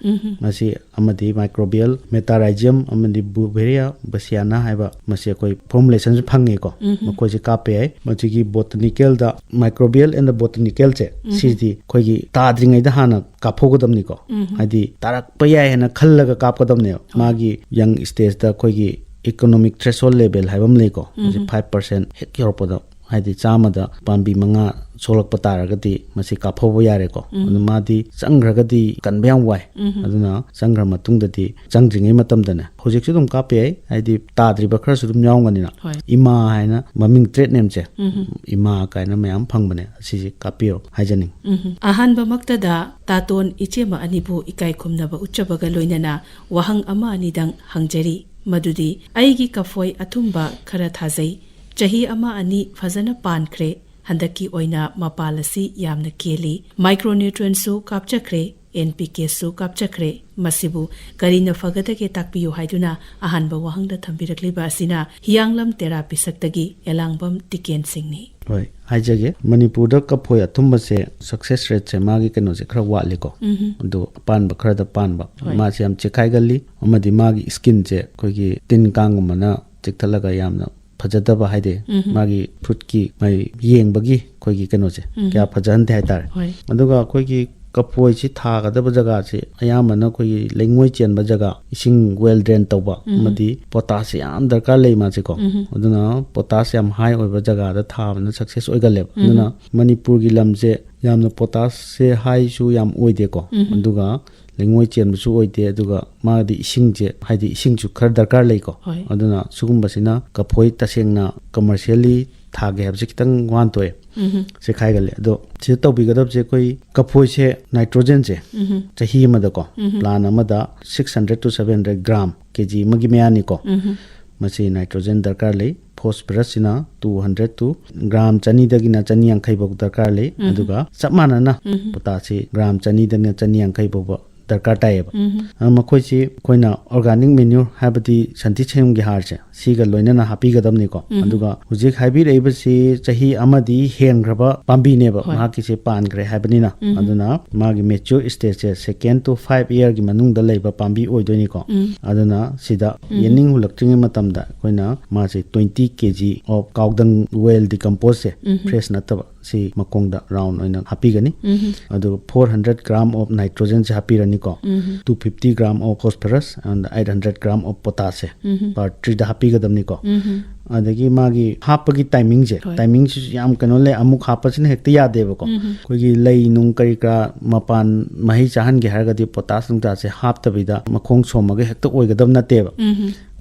masi amadi microbial metarhizium amadi Beauveria bassiana haiba masi koi formulation phange ko makoi se kape ai masi gi botanical da microbial and the botanical se si di koi gi tadringai da hana kaphogodamni ko adi tarak paya hena khallaga kapkodamne magi young stage da koi gi economic threshold level haibam le ko 5% hek yorpoda haidi chama da pambi manga solak pataragati masi kaphobo yare ko madi changragadi kanbyang wai aduna changra matungdati changjingai matamdane hojik su dum kape haidi tadri bakra su dum yawnganina ima haina maming trade name che ima kaina mayam phangbane si kapio haijaning ahan ba maktada taton ichema anibu ikai khumnaba uchabaga loinana wahang ama anidang hangjari madudi aigi kafoi athumba khara thajai chahi ama ani fazana pankre handaki oina mapalasi yamna keli micronutrients su kapchakre NPK su kapchakre masibu karina fagadage takpiyo haiduna ahanba wahangda thambirakliba asina hianglam therapy saktagi elangbam tiken singni hoi haijage manipur da kaphoi athumba se success rate se magi keno se khara wali ko do pan ba khara da pan ba ma se am chekai galli amadi magi skin je kogi tin kangumana chiktalaga yamna fajadaba haide magi fruit ki mai yengbagi koigi keno se kya fajan de haitar aduga koigi kapoi chi thagadaba jaga se ayamana koigi lengoi chenba jaga ising well drain tawba madi potassium darkar lei ma che ko aduna potassium high oiba jaga da thabana success oigale aduna manipur gi lamje yamna potassium high su yam oide ko aduga lengoi chenba su oide aduga madi ising je haidi ising chu khar darkar lei ko aduna sugumba sina kapoi tasengna commercially thage habje kitang wan toy se khai gale ado che to bigadab je koi kapoi se nitrogen je chahi amada ko plan amada 600 to 700 gram kg magi meani ko masi nitrogen darkar lei phosphorus sina 200 to gram chani dagina chani yankhai bok darkar lei aduga sapmana na potassium gram chani dagina chani yankhai bok darkar tayeba makhoi chi koina organic manure habati santi chem gi har che siga loina na happy gadam ni ko aduga hujik haibi reiba si chahi amadi hen graba pambi ne ba ma ki se pan gre habani na aduna magi mature stage che second to 5 year gi manung da leiba pambi oidoi ko aduna sida yening hulakting matam da koina ma se 20 kg of cowdung well decompose se fresh na taba si makong da round oina happy gani adu 400 gram of nitrogen se happy rani ko 250 gram of phosphorus and 800 gram of potassium per tree da happy gadam ni ko adagi magi hapagi timing je timing su yam kano le amuk hapasine hekta yade ba ko koi gi lei nung kari ka mapan mahi chahan ge harga di potassium ta se hap ta bida makhong somaga hekta oi gadam na te ba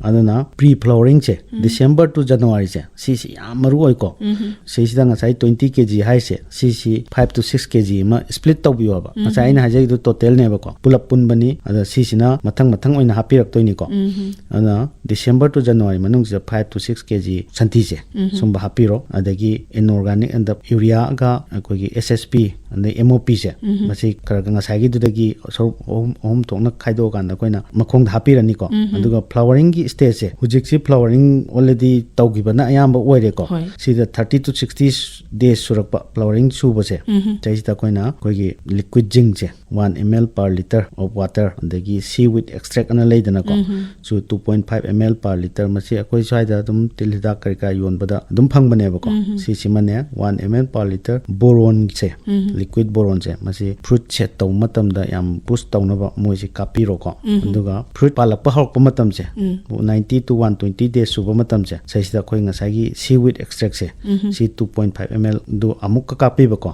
aduna pre flowering che December to January che si yam maru oi ko si da ngasai 20 kg hai se si 5 to 6 kg ma split to biwa ba ngasai na hajai du total ne ba ko pulap pun bani ada si na mathang oina hapi rak toini ko ana December to January manung se 5 to 6 kg santi che sumba hapi ro adagi inorganic and the urea ga kogi SSP ꯑꯗꯩ MOP ꯁꯦ ꯃꯁꯤ ꯈꯔ ꯉꯁꯥꯏꯒꯤꯗꯨꯗꯒꯤ ꯁꯔꯨꯛ ꯑꯍꯨꯝ ꯊꯣꯛꯅ ꯈꯥꯏꯗꯣꯛꯑꯀꯥꯟꯗ ꯑꯩꯈꯣꯏꯅ ꯃꯈꯣꯡꯗ ꯍꯥꯞꯄꯤꯔꯅꯤꯀꯣ ꯑꯗꯨꯒ ꯐ꯭ꯂꯥꯋꯔꯤꯡꯒꯤ ꯁ꯭ꯇꯦꯖꯁꯦ ꯍꯧꯖꯤꯛꯁꯤ ꯐ꯭ꯂꯥꯋꯔꯤꯡ ꯑꯣꯜꯔꯦꯗꯤ ꯇꯧꯈꯤꯕꯅ ꯑꯌꯥꯝꯕ ꯑꯣꯏꯔꯦꯀꯣ ꯁꯤꯗ 30 to 60 days surakpa flowering subase chaisida koina koigi liquid zinc se 1 ml per liter of water adagi seaweed extract ana leidana ko so 2.5 ml per liter masi akoi saida dum tilhida karika yonbada dum phangbane ba ko si simane 1 ml per liter boron se liquid boron se masi fruit set taw matam da yam boost tawnaba moi si kapiro ko aduga fruit palakpa hokpa matam se 90 to 120 days suba matam se chaisida koi ngasagi seaweed extract se si 2.5 ml do amukka kapiba ko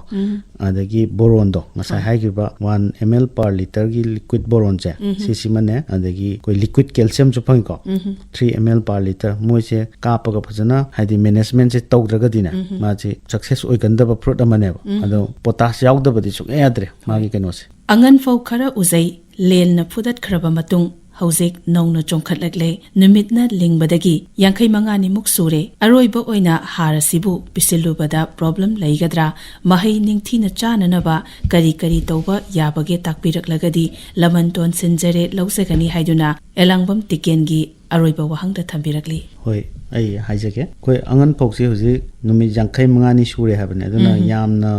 adagi boron do ngasai haigiba 1 ml per liter gi liquid boron se si simane adagi koi liquid calcium chu phang ko 3 ml per liter moi se kapaga phajana haidi management se tawdraga dina ma ji success oigandaba fruit amane ado potash yaudabadi suk yadre magi keno se angan fau khara uzai lelna phudat khraba matung hauzik nongna chongkhatlakle numitna lingbadagi 65 ni muk sure aroiba oina harasibu pisilubada problem leigadra mahai ningthina chananaba kari kari tawba yabage takpiraklagadi lamanton sinjare lausagani haiduna elangbam tikengi aroiba wahangda thambirakli hoi ai haijake koi angan phokse hoji numi 65 ni sure habane aduna yamna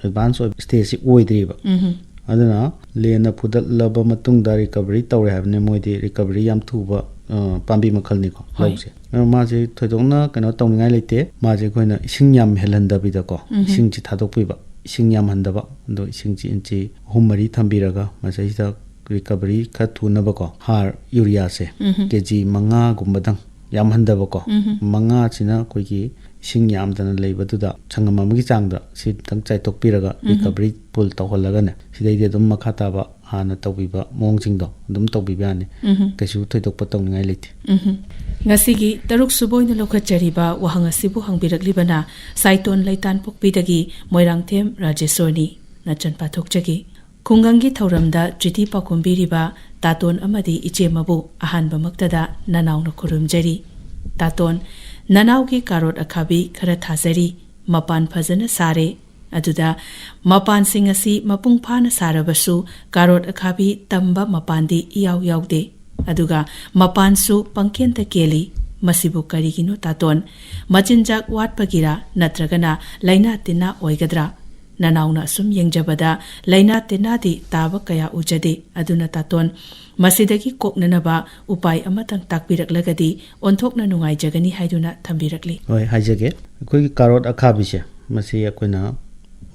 advance stage si oidriba aduna lena pudalaba matungda recovery tawre habne moidi recovery yam thuba pambi makhal ni ko lause ma je thoidongna kano tawningai leite ma je koina ising yam helandaba bida ko ising chi thadokpiba ising yam handaba do ising chi inchi humari thambiraga masai da recovery kha thunaba ko har urea se kg 5 gumbadang yam handaba ko 5 china koigi ising yamdana leibatuda changamamgi changda si tang chai tokpiraga recovery pull tawhalaga ne sidai de dum makha taba hana tawbiba mongsingdo dum tawbiba ne kaisu thoidokpa tawningai leite ngasigi taruk suboina lokhachariba wahanga sibu hangbiraklibana saiton laitan pokpidagi moirangthem rajesoni nachan pathokjagi khungangi thauramda jiti pakumbiriba taton amadi ichemabu ahanba maktada nanauna khurumjari taton nanaugi karot akhabi khara thazari mapan phajana sare aduda mapan singasi mapung phana sarabasu karot akhabi tamba mapandi iyaw yawde aduga mapan su pangkenta keli masibu karigino taton machinjak watpagira natragana laina tina oigadra nanauna sum yengjabada laina tina di taba kaya ujade aduna taton masidagi koknanaba upai amatang takpiraklagadi onthokna nungai jagani haiduna thambirakli hoi haijage koi karot akhabi se masi akoina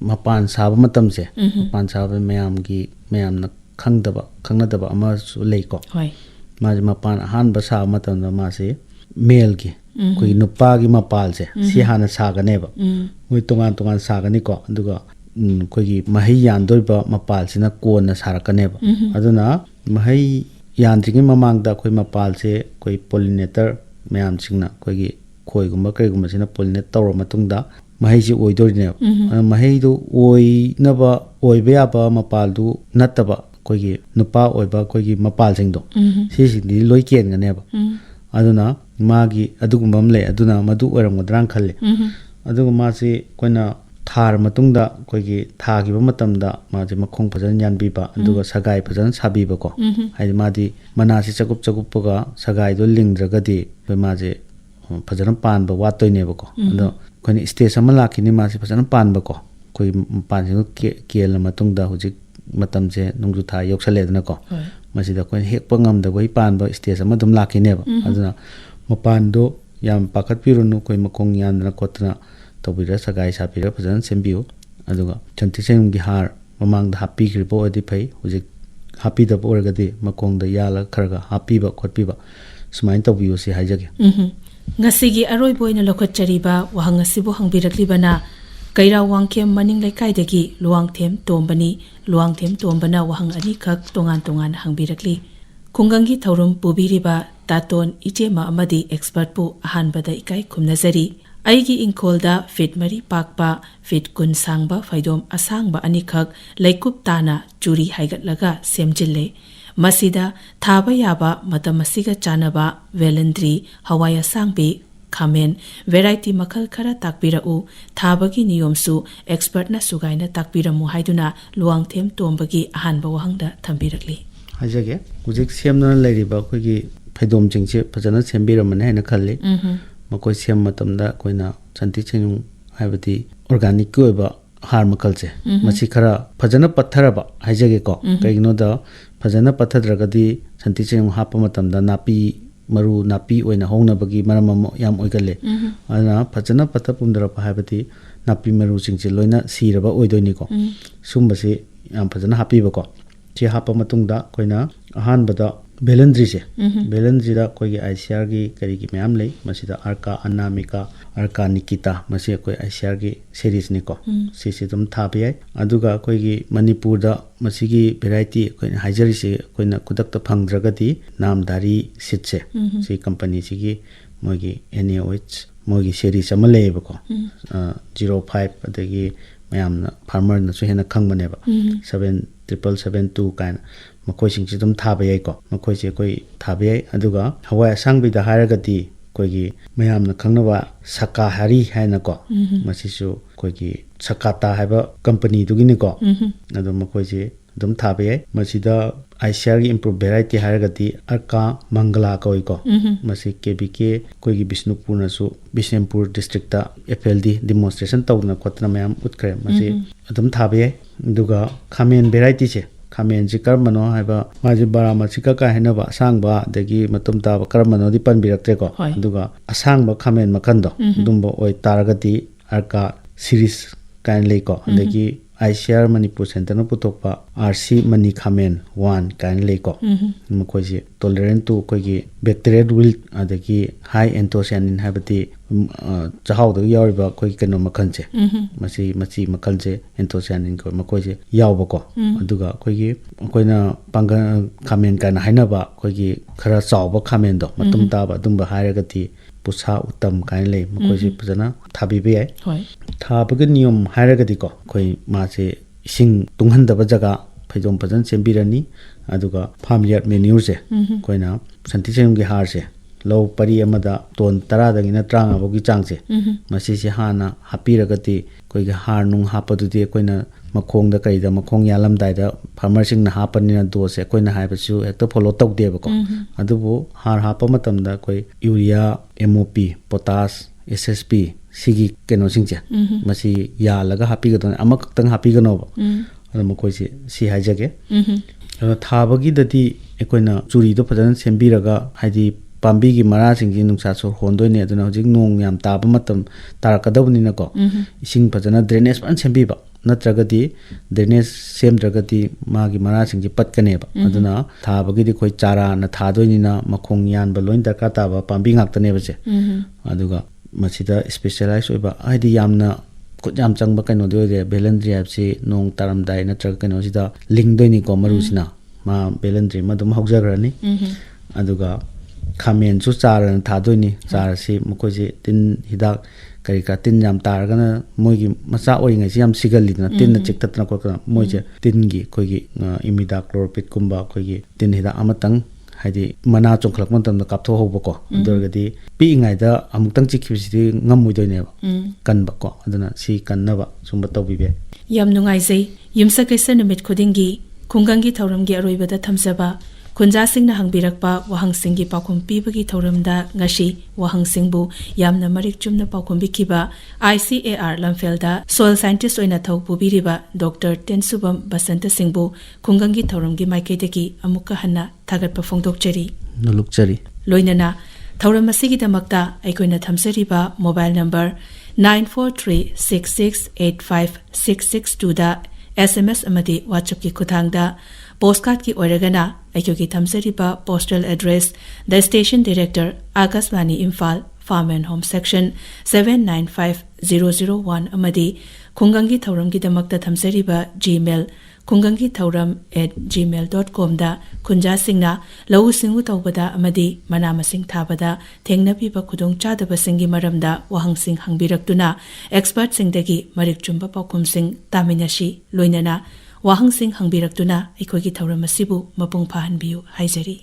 mapan saba matam se mapan saba mayamna khangnadaba ama su leiko hoi ma mapan hanba saba matam da ma se male gi koi nupa gi mapal se si hana saganeba moi tongan sagani ko aduga koigi mahai yandoiba mapal sina kona sarakaneba aduna mahai yandringi mamangda koi mapal se koi pollinator mayam singna koigi khoi gumba kai gumba sina pollinate tawra matungda mahai ji oidorine mahai du oinaba oiba yaba mapal du nataba koigi nupa oiba koigi mapal singdo si singdi loi ken ganeba aduna magi adugumam le aduna madu oramgodrang khalle aduga masi koina thar matungda koigi thagiba matamda maji makhong phajan yanbiba aduga sagai phajan sabiba ko haidi madi manasi chagup paga sagai do lingdragadi koi maji phajan panba watoineba ko ado koini stage ama lakini masi phajan panba ko koi panjing kel matungda hujik matamje nungju tha yoksaledna ko masida koi hekpa ngamda goi panba stage ama dum lakineba aduna mapando yam pakat pirunu koi makong yandna kotna tobira sagai sapira phajan sembiu aduga chantiseng gi har mamang da happy gripo adi phai hujik happy da borgadi makong da yala kharga happy ba khotpi ba sumain tobiu si haijage ngasigi aroi boina lokhachariba wahangasibu hangbiraklibana kaira wangkem maning laikai luangthem tombana wahang ani khak tongan hangbirakli khungangi thaurum pubiriba taton ichema amadi expert pu ahanbada ikai khumnazari aigi ingkolda fit mari pakpa fit kun sangba faidom asangba ani khak laikup tana churi haigatlaga semjille masida thaba yaba matamasiga chanaba velendri hawaya sangbi खामेन वेराइटी मखल खरा ताकपिरउ थाबगी नियमसु एक्सपर्टना सुगाइना ताकपिरमु हाइदुना लुवांगथेम तोंबगी अहानबा वहंगदा थंबिरकली हाइजगे हुजिक सेमना लैरिबा अखोगी फैदोम चिंगसे फजना सेमबिरमने हैना खल्ली मकोय सेम मतमदा कोइना संति चेनु हाइबती ऑर्गेनिक को ओइबा हार मखलसे मसी खरा फजना पत्थरबा हाइजगे को कइगनोदा फजना पत्थद्रगदी संति चेनु हाप मतमदा नापी मरु नापी ओइना होंगनबगी मरम याम ओइगले अना फजना पत्थ पुमदरप हाइबती नापी मरु चिंगसे लोइना सीरबा ओइदोइनिको सुमबसे याम फजना हापीबको चे हाप मतुंगदा कोइना अहानबदा बेलेंद्री से बेलेंद्रीदा कोई आईसीआर की करी की मैम ले मसीदा अर्का अनामिका अर्का निकिता मसी कोई आईसीआर की सीरीज निको सीसी तुम था भी है अदुगा कोई की मणिपुर दा मसी की वेराइटी कोई हाइजरी से कोई ना कुदक तो फंगद्रगदी नामदारी सीट से सी कंपनी सी की मोगी NaOH मोगी सीरीज अमा लेबको 05 अदगी मैम फार्मर न सो हेना खंगबनेबा 7772 काइन मखोइसिंगसे तुम थाबा याइको मखोइसे कोई थाबा याइ अदुगा हवाय असंगबिदा हारगदी कोइगी मयामना खंगनबा सकाहारी हाइनको मसिसु कोइगी सकाता हाइबा कंपनी दुगिनिको अदु मखोइसे तुम थाबा याइ मसिदा आईसीआर की इम्प्रूव वेराइटी हारगदी अर्का मंगला कोइको मसि केबीके कोइगी बिष्णुपुर नसु बिशेमपुर डिस्ट्रिक्ट FLD डेमोन्स्ट्रेशन तौना कोतना मयाम उतखरे मसि अदुम थाबा याइ दुगा खामेन वेराइटी से खामेन से कर्मनो हाइबा माजे बारामसिका का हेनबा सांगबा दगी मतुम ताब कर्मनो दि पनबिरक्तेको दुगा असांगबा खामेन मखंदो दुंबो ओइ तारगति अर्का सीरीज काइन लेको दगी आईसीआर मणिपुर सेंटर न पुतोकपा RC मनी खामेन 1 काइन लेको मखोइसे टॉलरेंट टू कोइगी बैक्टीरियल विल्ट अदगी हाई एंथोसियानिन हाइबती चाहाउद यावरिबा कोइ कनो मखनसे मसी मखनसे एंथोसियानिन को मखोइसे यावबको अदुगा कोइगी कोइना पांगा खामेन काना हाइनबा कोइगी खरा चावबा खामेन दो मतुम ताबा दुंबा हायरगती पुसा उत्तम काइन ले मखोइसे फजना थाबिबे याइ थाबगे नियम हायरगदीको कोइ मासे इसिंग तुंगहनदबा जगह फैदोम फजन सेंबिरनी अदुगा फार्म यार्ड मेन्यूर से कोइना संतिसेंगी हार से लो परी अमदा टोन 10 दगिना 30 बोगी चांग से मसी से हाना हापीरगती कोइ हार नुंग हापदुदि कोइना मखोंगदा कइदा मखोंग यालमदाइदा फार्मर सिंगना हापनिना दो से कोइना हाइबसु हेक्टर फॉलो तौदेबको अदुबो हार हाप मतमदा कोइ यूरिया MOP पोटास SSP सिगी केनो सिंगचे मसी यालगा हापीगदन अमकतंग हापीगनोबा मखोइसे सी हाइजगे थाबगीददी एकोइना चुरीदो फजन सेंबिरगा हाइदि पाम्बी की मरा सिंगी नुंसा सो होंदोइने अदुना हजिक नोंग याम ताबा मतम तारकदबनिनको इसिंग फजना ड्रेनेज पन सेंबिबा नत्रगदी ड्रेनेज सेमद्रगदी मागी मरा सिंगी पटकनेबा अदुना थाबगीदि कोइ चारा न थादोइनिना मखोंग यानबा लोइन दरका ताबा पाम्बी गाक्तनेबसे अदुगा मसिदा स्पेशलाइज ओइबा आइदि यामना कुजाम चंगबा कनो दोइदे बेलेंद्री हाबसी नोंग तारमदाइ नत्रग कनो सिदा लिंगदोइनिको मरुसिना मा बेलेंद्री मदुम हौजगरनी अदुगा खामेन सु चारन थादोइनी चारसी मकोजे तिन हिदाक करी का तिन याम तारगना मोइगी मचा ओइंगैसे याम सिगलिदना तिन चिक्ततना कोकना मोइजे तिनगी कोइगी इमिदा क्लोरोपिड कुंबा कोइगी तिन हिदा अमतंग हाइदि मना चोंखलक मतम कापथो होबको अदरगदी पिइंगाइदा अमुक्तंग चिखिबिसि ngam kanbako aduna si kannaba sumba tawbibe yam nungaijai yumsa kaisa numit khudingi khungangi thauramgi aroibada thamjaba khunja singna hangbirakpa wahangsinggi pakhum pibagi thauramda ngashi wahangsingbu yamna marik chumna pakhum bikiba ICAR lamfelda soil scientist oina thau pubiriba Dr. Tensubam Basanta Singbu khungangi thauramgi maikaidagi amukka hanna thagatpa phongdokchari nulukchari loinana thauram asigidamakta aikoina thamsariba mobile number 9436685662 da SMS amadi WhatsApp ki khuthangda postcard ki oiragana aikogi thamsariba postal address the station director Akashvani Imphal Farm and Home Section 795001 amadi khungangi thauramgi damakta thamsariba Gmail khungangi-thauram@gmail.com da khunja singna lau singu tawbada amadi manama sing thabada thengnabiba khudong chadaba singi maramda wahang sing hangbirakduna expert singdagi marik chumba pakum sing taminashi loinana wahang sing hangbirakduna aikogi thauram asibu mapung phahanbiu haijari